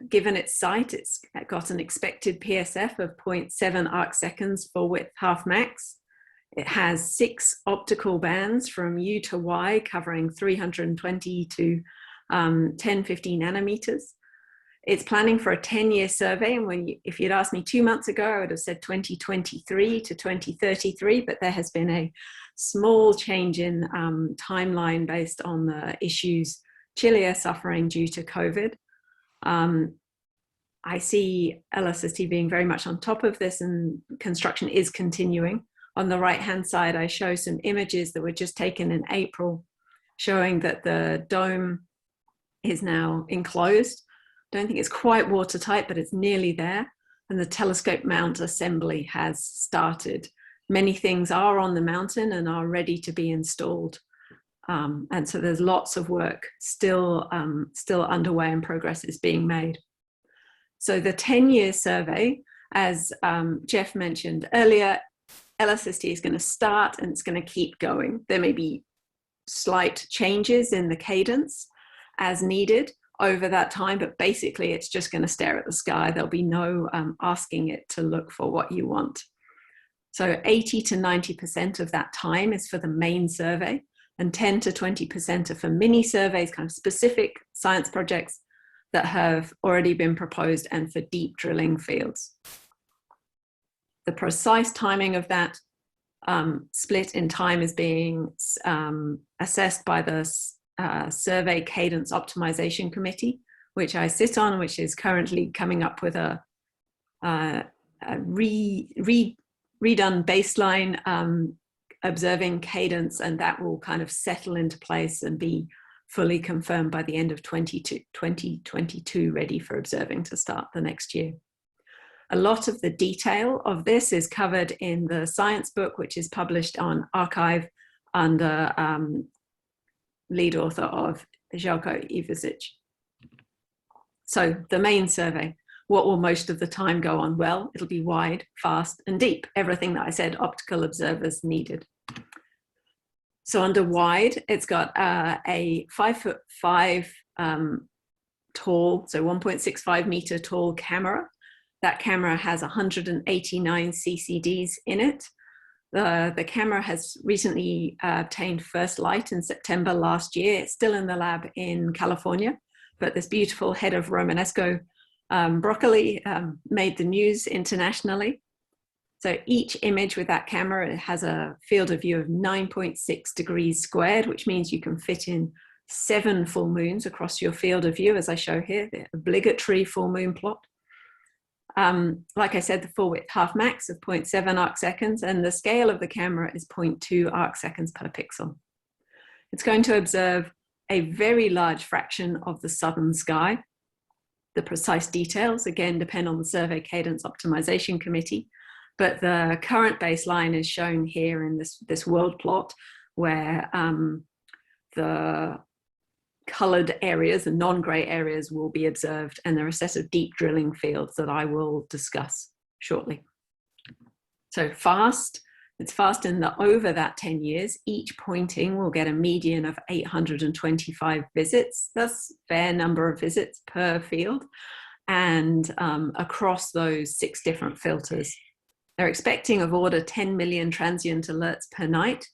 Given its site, it's got an expected PSF of 0.7 arc seconds for width half max. It has 6 optical bands from U to Y covering 320 to 1050 nanometers. It's planning for a 10-year survey, and if you'd asked me 2 months ago, I would have said 2023 to 2033, but there has been a small change in timeline based on the issues Chile are suffering due to COVID. I see LSST being very much on top of this, and construction is continuing. On the right-hand side, I show some images that were just taken in April, showing that the dome is now enclosed. Don't think it's quite watertight, but it's nearly there. And the telescope mount assembly has started. Many things are on the mountain and are ready to be installed. And so there's lots of work still underway, and progress is being made. So the 10-year survey, as Jeff mentioned earlier, LSST is going to start and it's going to keep going. There may be slight changes in the cadence as needed over that time, but basically it's just going to stare at the sky. There'll be no asking it to look for what you want. So 80 to 90% of that time is for the main survey, and 10 to 20% are for mini surveys, kind of specific science projects that have already been proposed, and for deep drilling fields. The precise timing of that split in time is being assessed by the Survey Cadence Optimization Committee, which I sit on, which is currently coming up with a redone baseline observing cadence, and that will kind of settle into place and be fully confirmed by the end of 2022, ready for observing to start the next year. A lot of the detail of this is covered in the science book, which is published on Archive under lead author of Željko Ivačić. So the main survey, what will most of the time go on? Well, it'll be wide, fast, and deep. Everything that I said optical observers needed. So under wide, it's got a 5'5" tall, so 1.65 meter tall camera. That camera has 189 CCDs in it. The camera has recently obtained first light in September last year. It's still in the lab in California, but this beautiful head of Romanesco broccoli made the news internationally. So each image with that camera, it has a field of view of 9.6 degrees squared, which means you can fit in 7 full moons across your field of view, as I show here, the obligatory full moon plot. Like I said, the full width half max of 0.7 arc seconds, and the scale of the camera is 0.2 arc seconds per pixel. It's going to observe a very large fraction of the southern sky. The precise details, again, depend on the Survey Cadence Optimization Committee, but the current baseline is shown here in this world plot, where the colored areas and non-gray areas will be observed, and there are a set of deep drilling fields that I will discuss shortly. So fast, it's fast in that over that 10 years, each pointing will get a median of 825 visits. That's a fair number of visits per field, and across those 6 different filters. They're expecting of order 10 million transient alerts per night,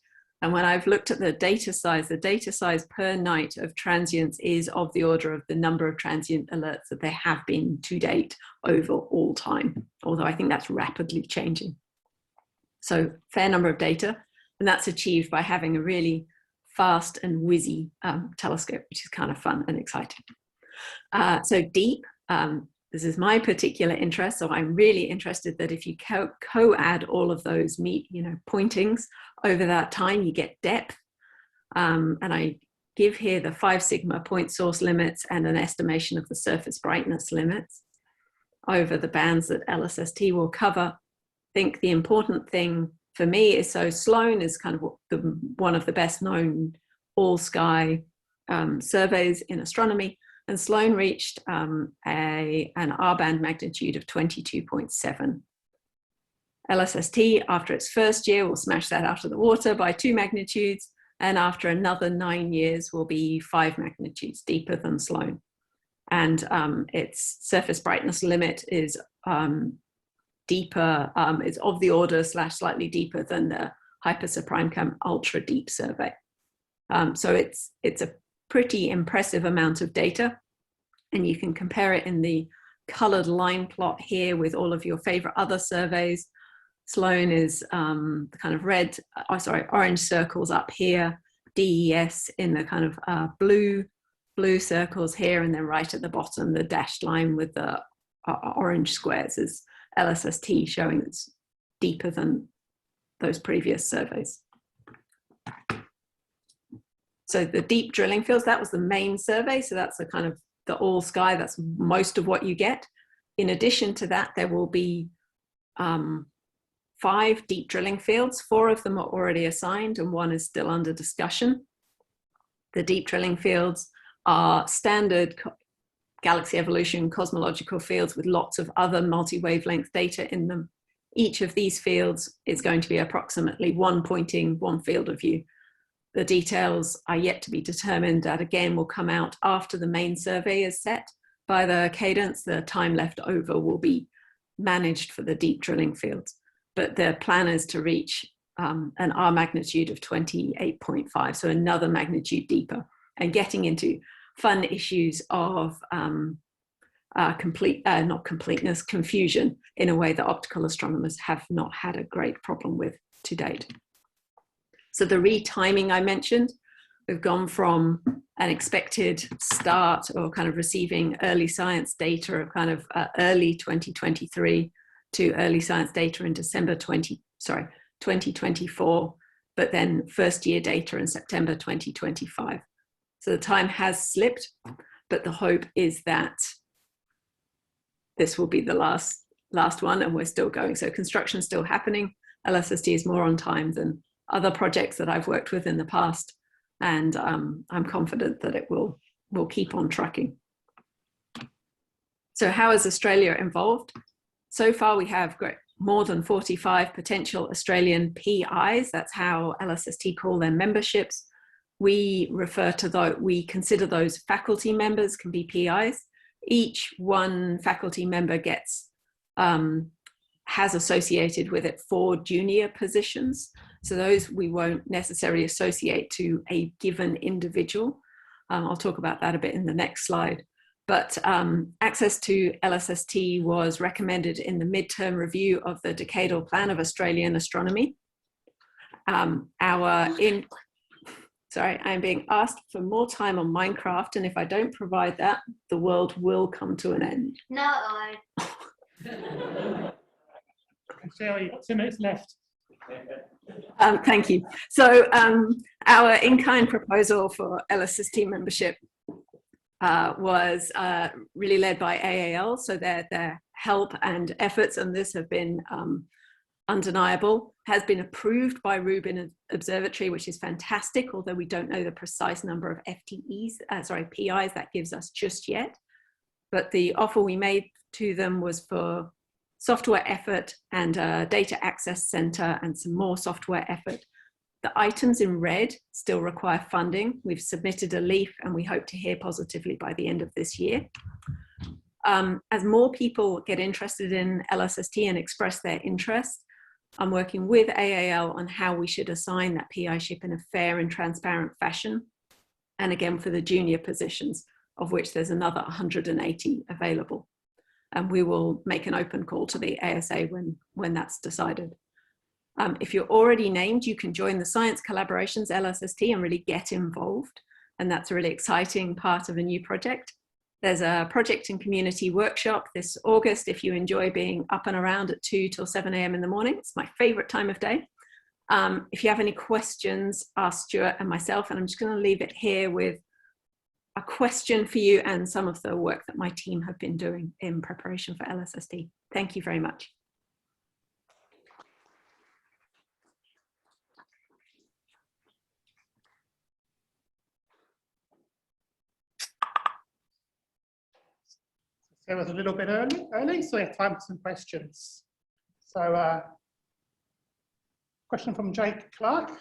And when I've looked at the data size per night of transients is of the order of the number of transient alerts that there have been to date over all time, although I think that's rapidly changing. So fair number of data, and that's achieved by having a really fast and whizzy telescope, which is kind of fun and exciting. So deep, this is my particular interest, so I'm really interested that if you co-add all of those pointings over that time, you get depth. And I give here the 5 sigma point source limits and an estimation of the surface brightness limits over the bands that LSST will cover. I think the important thing for me is, so Sloan is kind of one of the best known all sky surveys in astronomy. And Sloan reached an R-band magnitude of 22.7. LSST, after its first year, will smash that out of the water by 2 magnitudes, and after another 9 years will be 5 magnitudes deeper than Sloan. And its surface brightness limit is deeper, is of the order / slightly deeper than the Hypersa Primecam Ultra Deep survey. So it's a pretty impressive amount of data, and you can compare it in the colored line plot here with all of your favorite other surveys. Sloan is the kind of orange circles up here, DES in the kind of blue circles here, and then right at the bottom, the dashed line with the orange squares is LSST, showing it's deeper than those previous surveys. So the deep drilling fields, that was the main survey. So that's the kind of the all sky, that's most of what you get. In addition to that, there will be 5 deep drilling fields. 4 of them are already assigned and 1 is still under discussion. The deep drilling fields are standard galaxy evolution cosmological fields with lots of other multi-wavelength data in them. Each of these fields is going to be approximately 1 pointing, 1 field of view. The details are yet to be determined. That again will come out after the main survey is set by the cadence. The time left over will be managed for the deep drilling fields. But the plan is to reach an R magnitude of 28.5, so another magnitude deeper, and getting into fun issues of confusion in a way that optical astronomers have not had a great problem with to date. So the retiming I mentioned, we've gone from an expected start or kind of receiving early science data of kind of early 2023 to early science data in December 2024, but then first year data in September 2025. So the time has slipped, but the hope is that this will be the last one, and we're still going. So construction is still happening. LSST is more on time than other projects that I've worked with in the past, and I'm confident that it will keep on trucking. So how is Australia involved? So far we have more than 45 potential Australian PIs. That's how LSST call their memberships. We consider those faculty members can be PIs. Each one faculty member gets has associated with it 4 junior positions. So those we won't necessarily associate to a given individual. I'll talk about that a bit in the next slide. But access to LSST was recommended in the midterm review of the Decadal Plan of Australian Astronomy. Sorry, I'm being asked for more time on Minecraft, and if I don't provide that, the world will come to an end. No. Sarah, you've got 2 minutes left. Thank you. So our in-kind proposal for LSST membership was really led by AAL, so their help and efforts on this have been undeniable, has been approved by Rubin Observatory, which is fantastic, although we don't know the precise number of PIs that gives us just yet. But the offer we made to them was for software effort and a data access center and some more software effort. The items in red still require funding. We've submitted a leaf and we hope to hear positively by the end of this year. As more people get interested in LSST and express their interest, I'm working with AAL on how we should assign that PI ship in a fair and transparent fashion. And again, for the junior positions, of which there's another 180 available. And we will make an open call to the ASA when that's decided. If you're already named, you can join the Science Collaborations LSST and really get involved. And that's a really exciting part of a new project. There's a project and community workshop this August if you enjoy being up and around at 2 till 7 a.m. in the morning. It's my favorite time of day. If you have any questions, ask Stuart and myself, and I'm just going to leave it here with a question for you and some of the work that my team have been doing in preparation for LSST. Thank you very much. So it was a little bit early, so we have time for some questions. So, question from Jake Clark.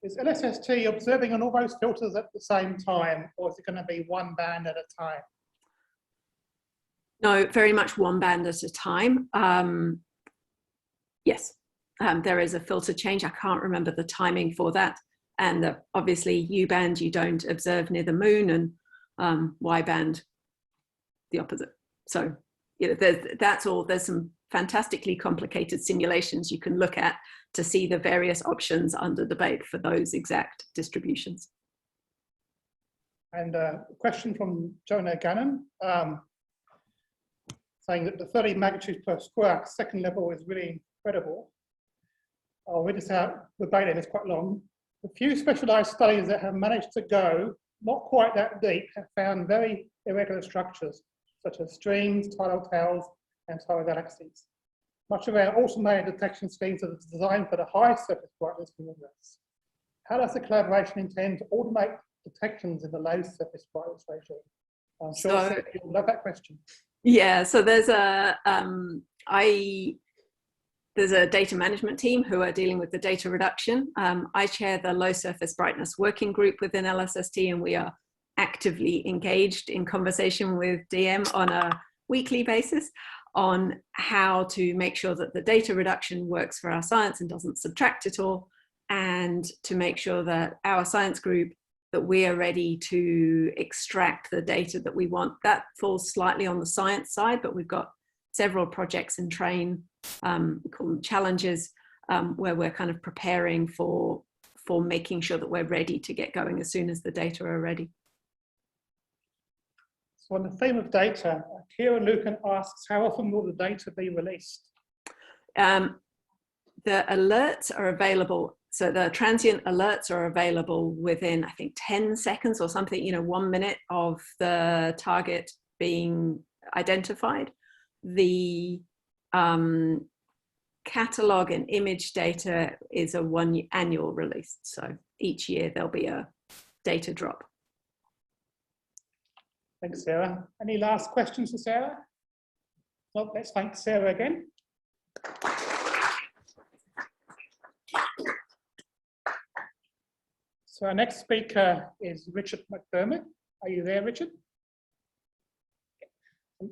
Is LSST observing on all those filters at the same time, or is it going to be one band at a time? No, very much one band at a time. Yes, there is a filter change. I can't remember the timing for that. And obviously U band, you don't observe near the moon, and Y band, the opposite. So you know, that's all. There's some fantastically complicated simulations you can look at to see the various options under debate for those exact distributions. And a question from Jonah Gannon, saying that the 30 magnitudes per square second level is really incredible. I'll read this out verbatim, it's quite long. The few specialized studies that have managed to go not quite that deep have found very irregular structures, such as streams, tidal tails, and tidal galaxies. Much of our automated detection schemes are designed for the high surface brightness universe. How does the collaboration intend to automate detections in the low surface brightness regime? I'm sure you'll love that question. Yeah, so there's a data management team who are dealing with the data reduction. I chair the low surface brightness working group within LSST, and we are actively engaged in conversation with DM on a weekly basis on how to make sure that the data reduction works for our science and doesn't subtract it all, and to make sure that our science group, that we are ready to extract the data that we want. That falls slightly on the science side, but we've got several projects in train, we call them challenges, where we're kind of preparing for making sure that we're ready to get going as soon as the data are ready. So on the theme of data, Kira Lucan asks, how often will the data be released? The alerts are available. So the transient alerts are available within, I think, 10 seconds or something, 1 minute of the target being identified. The catalog and image data is a annual release. So each year there'll be a data drop. Thanks, Sarah. Any last questions for Sarah? Well, let's thank Sarah again. So our next speaker is Richard McDermid. Are you there, Richard?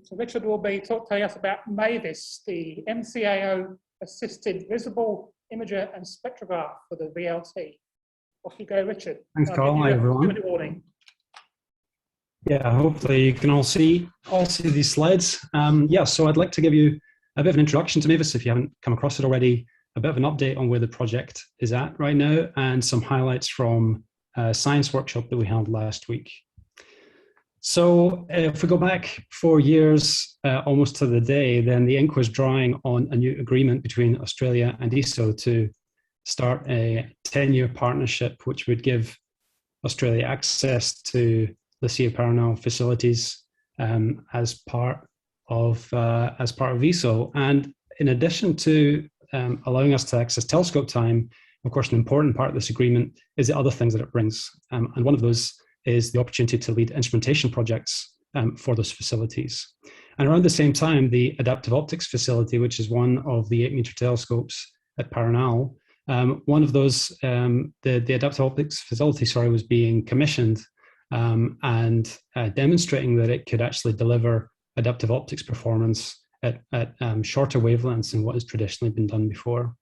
So Richard will be telling us about MAVIS, the MCAO-assisted visible imager and spectrograph for the VLT. Off you go, Richard. Thanks, Karl. Hi, everyone. 2-minute warning. Yeah, hopefully you can all see these slides. So I'd like to give you a bit of an introduction to MAVIS if you haven't come across it already, a bit of an update on where the project is at right now, and some highlights from a science workshop that we held last week. So if we go back 4 years, almost to the day, then the ink was drying on a new agreement between Australia and ESO to start a 10-year partnership, which would give Australia access to Lasky Paranal facilities as part of ESO. And in addition to allowing us to access telescope time, of course, an important part of this agreement is the other things that it brings. And one of those is the opportunity to lead instrumentation projects for those facilities. And around the same time, the Adaptive Optics facility, which is one of the 8-meter telescopes at Paranal, one of those, the Adaptive Optics facility, was being commissioned and demonstrating that it could actually deliver adaptive optics performance at shorter wavelengths than what has traditionally been done before.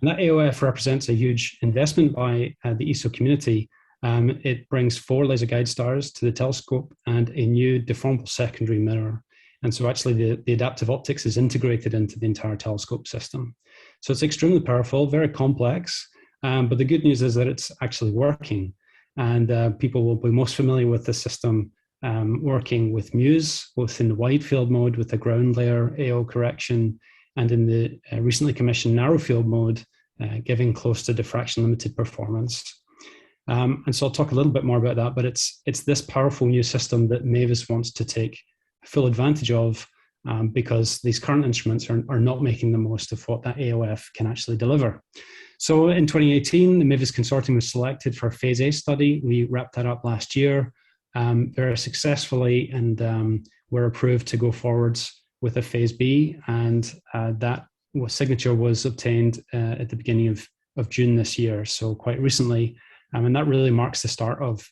And that AOF represents a huge investment by the ESO community. It brings 4 laser guide stars to the telescope and a new deformable secondary mirror. And so actually the adaptive optics is integrated into the entire telescope system. So it's extremely powerful, very complex, but the good news is that it's actually working. And people will be most familiar with the system working with MUSE, both in the wide field mode with the ground layer AO correction, and in the recently commissioned narrow field mode, giving close to diffraction limited performance. And so I'll talk a little bit more about that, but it's this powerful new system that MAVIS wants to take full advantage of, because these current instruments are not making the most of what that AOF can actually deliver. So in 2018, the MAVIS consortium was selected for a phase A study. We wrapped that up last year very successfully, and were approved to go forwards with a phase B, and that signature was obtained at the beginning of June this year, so quite recently. And that really marks the start of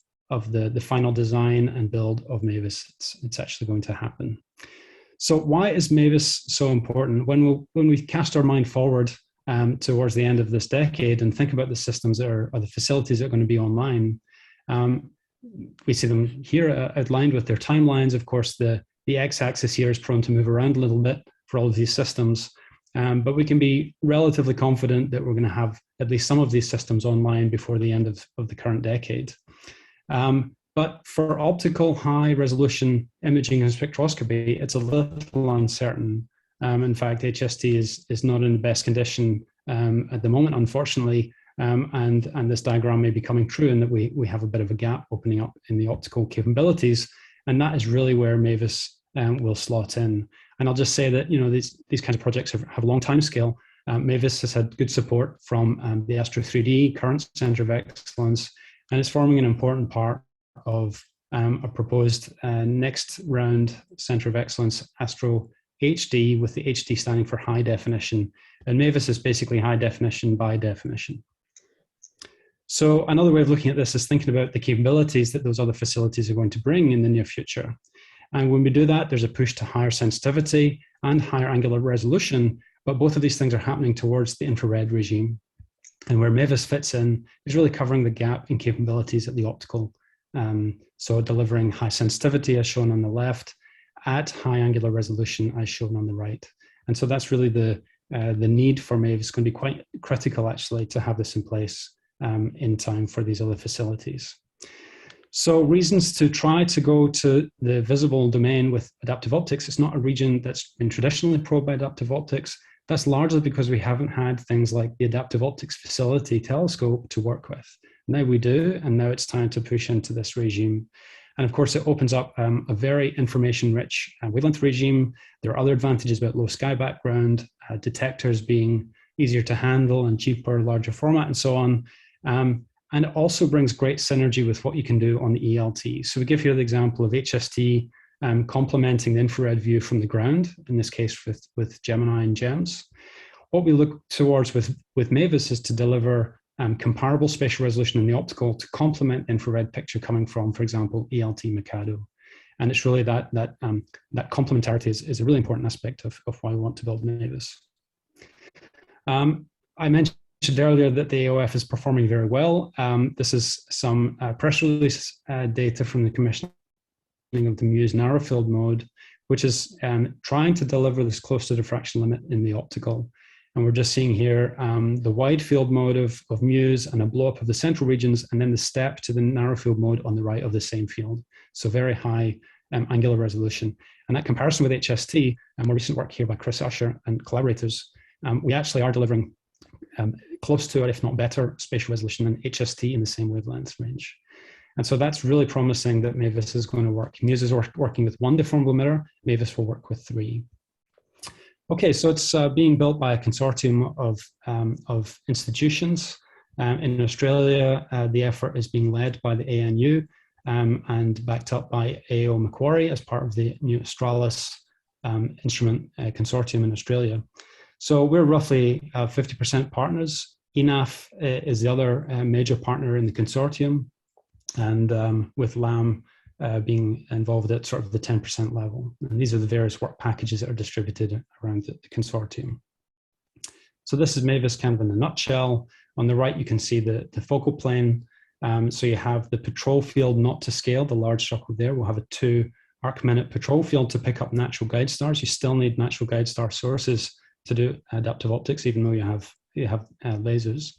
the final design and build of MAVIS. It's actually going to happen. So why is MAVIS so important? When we cast our mind forward towards the end of this decade and think about the systems that are the facilities that are going to be online, we see them here outlined with their timelines. Of course, the x-axis here is prone to move around a little bit for all of these systems, but we can be relatively confident that we're going to have at least some of these systems online before the end of the current decade. But for optical high-resolution imaging and spectroscopy, it's a little uncertain. In fact, HST is not in the best condition at the moment, unfortunately, and this diagram may be coming true in that we have a bit of a gap opening up in the optical capabilities, and that is really where MAVIS will slot in. And I'll just say that, you know, these kinds of projects have a long time scale. MAVIS has had good support from the Astro 3D current Centre of Excellence, and it's forming an important part of a proposed next round Centre of Excellence, Astro HD, with the HD standing for high definition. And MAVIS is basically high definition by definition. So another way of looking at this is thinking about the capabilities that those other facilities are going to bring in the near future. And when we do that, there's a push to higher sensitivity and higher angular resolution, but both of these things are happening towards the infrared regime. And where MAVIS fits in is really covering the gap in capabilities at the optical. So delivering high sensitivity as shown on the left at high angular resolution as shown on the right. And so that's really the need for MAVIS. It's going to be quite critical actually to have this in place in time for these other facilities. So reasons to try to go to the visible domain with adaptive optics. It's not a region that's been traditionally probed by adaptive optics. That's largely because we haven't had things like the Adaptive Optics Facility telescope to work with. Now we do, and now it's time to push into this regime. And of course, it opens up a very information-rich wavelength regime. There are other advantages about low sky background, detectors being easier to handle and cheaper, larger format, and so on. And it also brings great synergy with what you can do on the ELT. So we give here the example of HST complementing the infrared view from the ground, in this case with Gemini and GEMS. What we look towards with MAVIS is to deliver comparable spatial resolution in the optical to complement the infrared picture coming from, for example, ELT Mikado. And it's really that complementarity is a really important aspect of why we want to build MAVIS. I mentioned earlier that the AOF is performing very well. This is some press release data from the commissioning of the MUSE narrow field mode, which is trying to deliver this close to diffraction limit in the optical. And we're just seeing here the wide field mode of MUSE and a blow up of the central regions, and then the step to the narrow field mode on the right of the same field. So very high angular resolution. And that comparison with HST, and more recent work here by Chris Usher and collaborators, we actually are delivering close to it, if not better, spatial resolution than HST in the same wavelength range. And so that's really promising that MAVIS is going to work. MUSE is working with one deformable mirror, MAVIS will work with 3. Okay, so it's being built by a consortium of institutions. In Australia, the effort is being led by the ANU and backed up by AO Macquarie as part of the new Australis instrument consortium in Australia. So we're roughly 50% partners. ENAF is the other major partner in the consortium, and with LAM being involved at sort of the 10% level. And these are the various work packages that are distributed around the consortium. So this is MAVIS kind of in a nutshell. On the right, you can see the focal plane. So you have the patrol field not to scale, the large circle there. We'll have a 2 arc-minute patrol field to pick up natural guide stars. You still need natural guide star sources to do adaptive optics, even though you have lasers.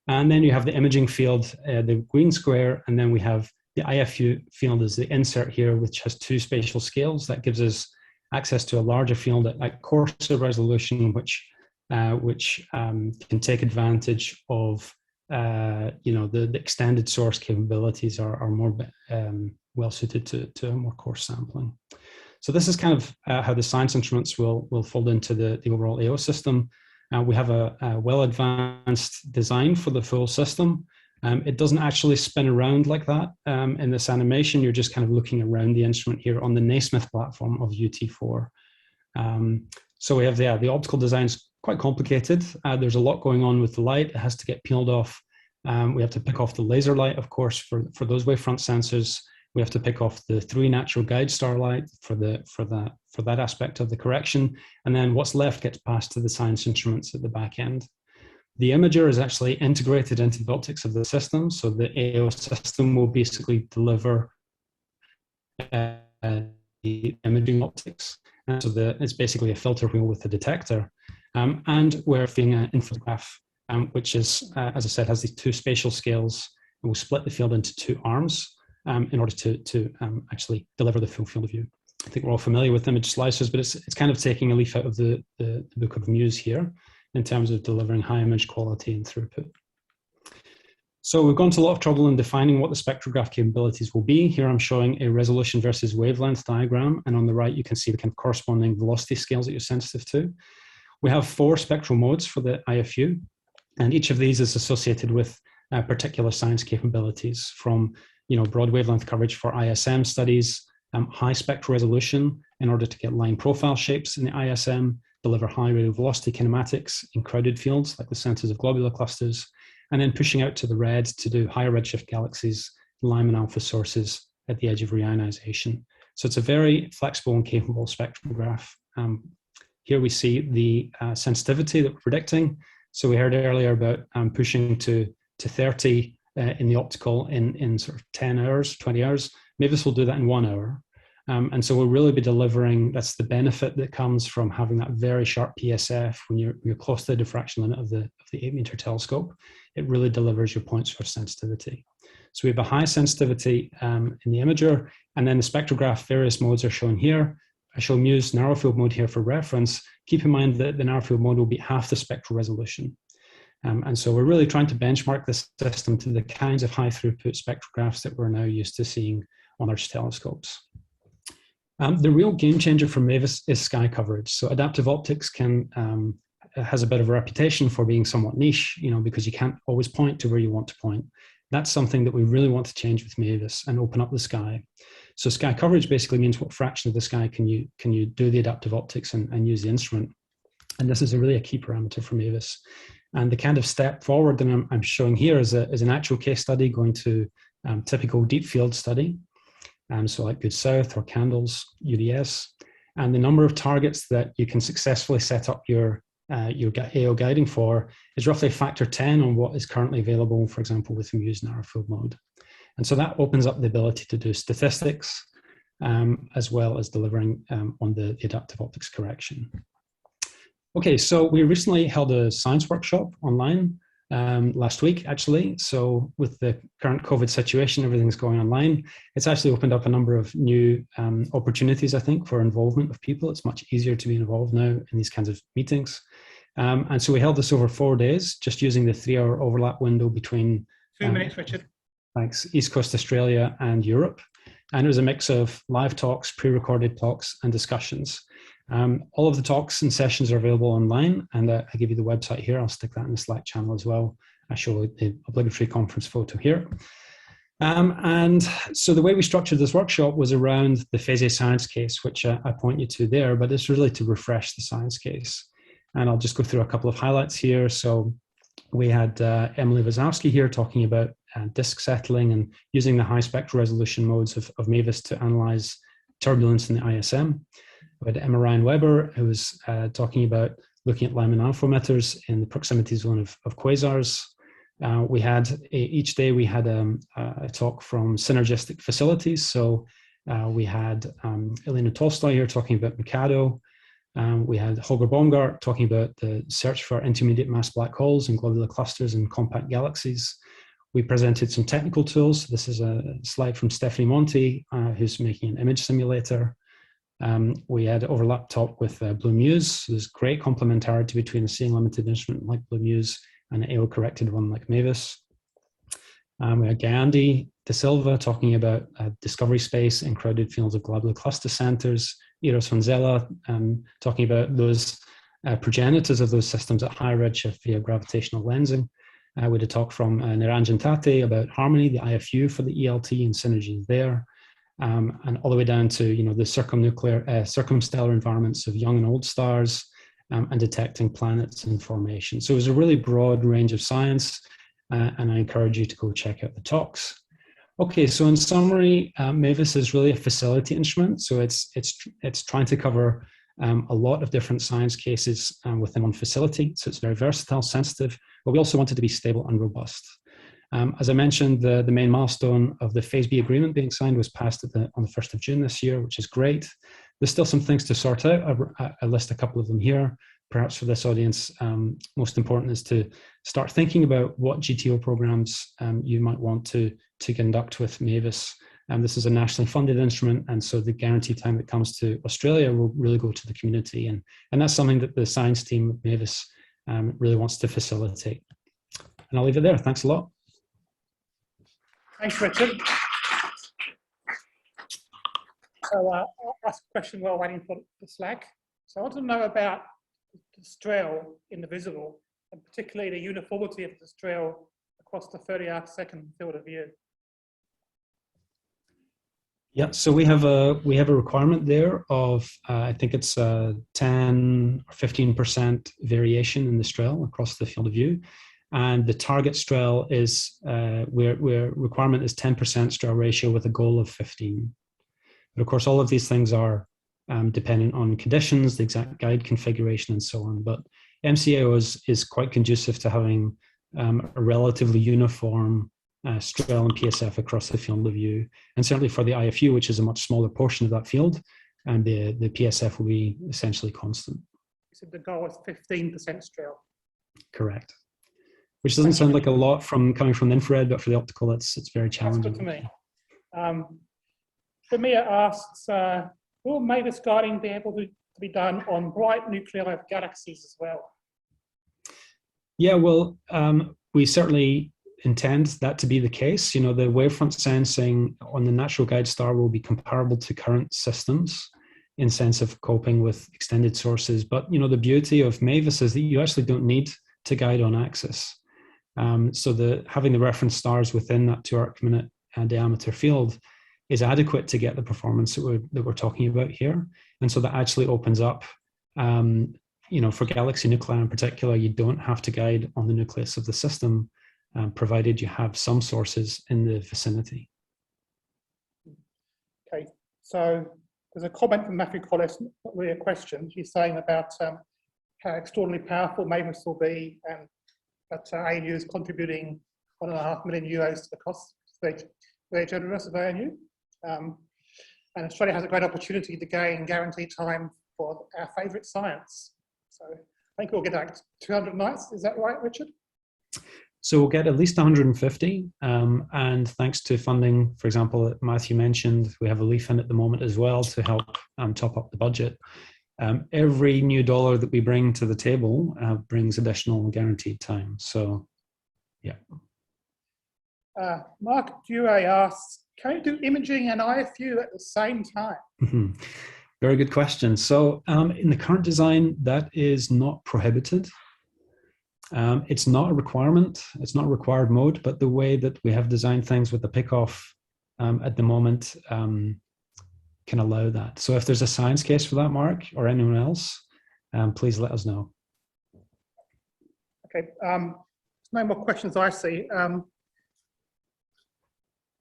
And then you have the imaging field, the green square, and then we have the IFU field is the insert here, which has 2 spatial scales. That gives us access to a larger field at coarser resolution, which can take advantage of the extended source capabilities are more well suited to a more coarse sampling. So this is kind of how the science instruments will fold into the overall AO system. We have a well advanced design for the full system. It doesn't actually spin around like that in this animation. You're just kind of looking around the instrument here on the Naismith platform of UT4. So we have the optical design is quite complicated. There's a lot going on with the light. It has to get peeled off. We have to pick off the laser light, of course, for those wavefront sensors. We have to pick off the 3 natural guide star light for that aspect of the correction. And then what's left gets passed to the science instruments at the back end. The imager is actually integrated into the optics of the system. So the AO system will basically deliver the imaging optics. And so it's basically a filter wheel with a detector. And we're feeding an infograph, which is, as I said, has these 2 spatial scales. And we'll split the field into 2 arms in order to actually deliver the full field of view. I think we're all familiar with image slicers, but it's kind of taking a leaf out of the Book of Muse here in terms of delivering high image quality and throughput. So we've gone to a lot of trouble in defining what the spectrograph capabilities will be. Here I'm showing a resolution versus wavelength diagram, and on the right you can see the kind of corresponding velocity scales that you're sensitive to. We have 4 spectral modes for the IFU, and each of these is associated with particular science capabilities, from broad wavelength coverage for ISM studies, high spectral resolution in order to get line profile shapes in the ISM, deliver high radial velocity kinematics in crowded fields like the centers of globular clusters, and then pushing out to the red to do higher redshift galaxies, Lyman alpha sources at the edge of reionization. So it's a very flexible and capable spectrograph. Here we see the sensitivity that we're predicting. So we heard earlier about pushing to 30 in the optical in sort of 10 hours, 20 hours. MAVIS will do that in 1 hour. And so we'll really be delivering, that's the benefit that comes from having that very sharp PSF when you're close to the diffraction limit of the 8-meter telescope. It really delivers your point source sensitivity. So we have a high sensitivity in the imager, and then the spectrograph various modes are shown here. I show Muse narrow field mode here for reference. Keep in mind that the narrow field mode will be half the spectral resolution. And so we're really trying to benchmark this system to the kinds of high throughput spectrographs that we're now used to seeing on our telescopes. The real game changer for MAVIS is sky coverage. So adaptive optics has a bit of a reputation for being somewhat niche, because you can't always point to where you want to point. That's something that we really want to change with MAVIS and open up the sky. So sky coverage basically means what fraction of the sky can you do the adaptive optics and use the instrument. And this is really a key parameter for MAVIS. And the kind of step forward that I'm showing here is an actual case study going to typical deep field study. So like Good South or Candles, UDS, and the number of targets that you can successfully set up your AO guiding for is roughly a factor 10 on what is currently available, for example, with Muse narrow field mode. And so that opens up the ability to do statistics as well as delivering on the adaptive optics correction. Okay, so we recently held a science workshop online last week, actually. So with the current COVID situation, everything's going online. It's actually opened up a number of new opportunities, I think, for involvement of people. It's much easier to be involved now in these kinds of meetings. And so we held this over 4 days, just using the 3-hour overlap window between 2 minutes, Richard. Thanks, East Coast Australia and Europe. And it was a mix of live talks, pre-recorded talks, and discussions. All of the talks and sessions are available online, and I give you the website here. I'll stick that in the Slack channel as well. I show the obligatory conference photo here. And so the way we structured this workshop was around the phase A science case, which I point you to there, but it's really to refresh the science case. And I'll just go through a couple of highlights here. So we had Emily Wazowski here talking about disk settling and using the high spectral resolution modes of MAVIS to analyze turbulence in the ISM. We had Emma Ryan Weber, who was talking about looking at laminaire emitters in the proximity zone of quasars. We had each day we had a talk from synergistic facilities. So we had Elena Tolstoy here talking about Mikado. We had Holger Baumgart talking about the search for intermediate mass black holes and globular clusters and compact galaxies. We presented some technical tools. This is a slide from Stephanie Monti, who's making an image simulator. We had overlap talk with Blue Muse. So there's great complementarity between a seeing limited instrument like Blue Muse and an AO-corrected one like Mavis. We had Gandhi De Silva talking about discovery space and crowded fields of globular cluster centers. Eros Vanzella talking about those progenitors of those systems at high redshift via gravitational lensing. We had a talk from Niranjan Tate about Harmony, the IFU for the ELT and synergies there. And all the way down to the circumstellar environments of young and old stars and detecting planets in formation. So it was a really broad range of science, and I encourage you to go check out the talks. Okay, so in summary, MAVIS is really a facility instrument. So it's trying to cover a lot of different science cases within one facility. So it's very versatile, sensitive, but we also want it to be stable and robust. As I mentioned, the main milestone of the Phase B agreement being signed was passed on the 1st of June this year, which is great. There's still some things to sort out. I list a couple of them here. Perhaps for this audience, most important is to start thinking about what GTO programs you might want to conduct with MAVIS. This is a nationally funded instrument, and so the guarantee time that comes to Australia will really go to the community. And that's something that the science team of MAVIS really wants to facilitate. And I'll leave it there. Thanks a lot. Thanks, Richard. So I'll ask a question while waiting for the Slack. So I want to know about the strail in the visible, and particularly the uniformity of the strail across the 30 arcsecond field of view. Yeah, so we have a requirement there of I think it's 10 or 15% variation in the strail across the field of view, and the target strail is where requirement is 10% strail ratio with a goal of 15. But of course, all of these things are dependent on conditions, the exact guide configuration, and so on. But MCAO is quite conducive to having a relatively uniform strail and PSF across the field of view. And certainly for the IFU, which is a much smaller portion of that field, and the PSF will be essentially constant. So the goal is 15% strail. Correct. Which doesn't sound like a lot coming from the infrared, but for the optical, it's very challenging. That's good to me. Samir asks, will MAVIS guiding be able to be done on bright nuclei of galaxies as well? Yeah, well, we certainly intend that to be the case. The wavefront sensing on the natural guide star will be comparable to current systems in sense of coping with extended sources. But, the beauty of MAVIS is that you actually don't need to guide on axis. So having the reference stars within that 2 arc minute diameter field is adequate to get the performance that we're talking about here. And so that actually opens up, for galaxy nuclei in particular, you don't have to guide on the nucleus of the system, provided you have some sources in the vicinity. Okay, so there's a comment from Matthew Collis, not really a question. He's saying about how extraordinarily powerful MAVIS will be, and that ANU is contributing €1.5 million to the cost. Very generous of ANU. And Australia has a great opportunity to gain guaranteed time for our favourite science. So I think we'll get like 200 nights. Is that right, Richard? So we'll get at least 150. And thanks to funding, for example, that Matthew mentioned, we have a leaf in at the moment as well to help top up the budget. Every new dollar that we bring to the table brings additional guaranteed time. So, yeah. Mark Dewey asks, can you do imaging and IFU at the same time? Mm-hmm. Very good question. So in the current design, that is not prohibited. It's not a requirement. It's not a required mode, but the way that we have designed things with the pickoff at the moment can allow that. So if there's a science case for that, Mark, or anyone else, please let us know. Okay, there's no more questions I see.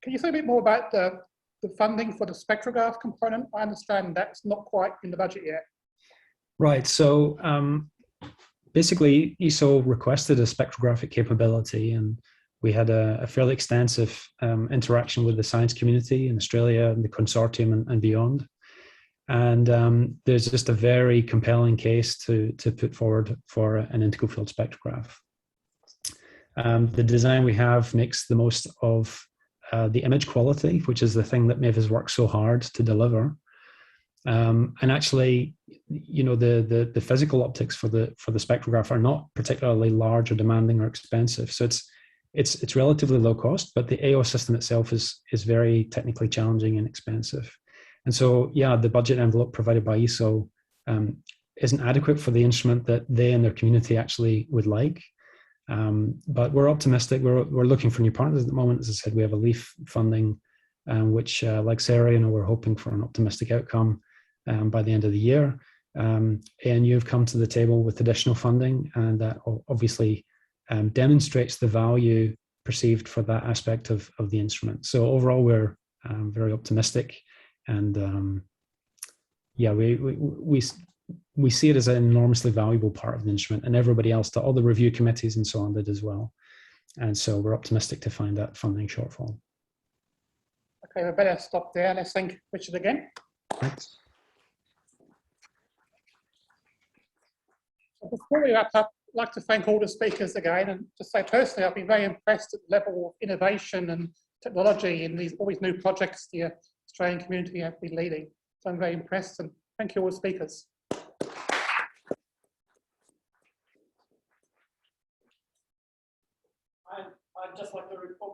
Can you say a bit more about the funding for the spectrograph component? I understand that's not quite in the budget yet. Right, so basically, ESO requested a spectrographic capability, and we had a fairly extensive interaction with the science community in Australia and the consortium and beyond. And there's just a very compelling case to put forward for an integral field spectrograph. The design we have makes the most of the image quality, which is the thing that Maeve has worked so hard to deliver. And actually, you know, the physical optics for the spectrograph are not particularly large or demanding or expensive. So it's relatively low cost, but the AO system itself is very technically challenging and expensive. And so, yeah, the budget envelope provided by ESO isn't adequate for the instrument that they and their community actually would like. But we're optimistic. We're looking for new partners at the moment. As I said, we have a LEAF funding, which, like Sarah, you know, we're hoping for an optimistic outcome by the end of the year. And you've come to the table with additional funding, and that obviously demonstrates the value perceived for that aspect of the instrument. So overall, we're very optimistic, and yeah, we see it as an enormously valuable part of the instrument, and everybody else, all the review committees and so on, did as well. And so we're optimistic to find that funding shortfall. Okay, we better stop there. Let's thank Richard again. Thanks. So before we wrap up, I'd like to thank all the speakers again, and just say personally, I've been very impressed at the level of innovation and technology in all these new projects the Australian community have been leading. So I'm very impressed, and thank you all the speakers. I'd just like to report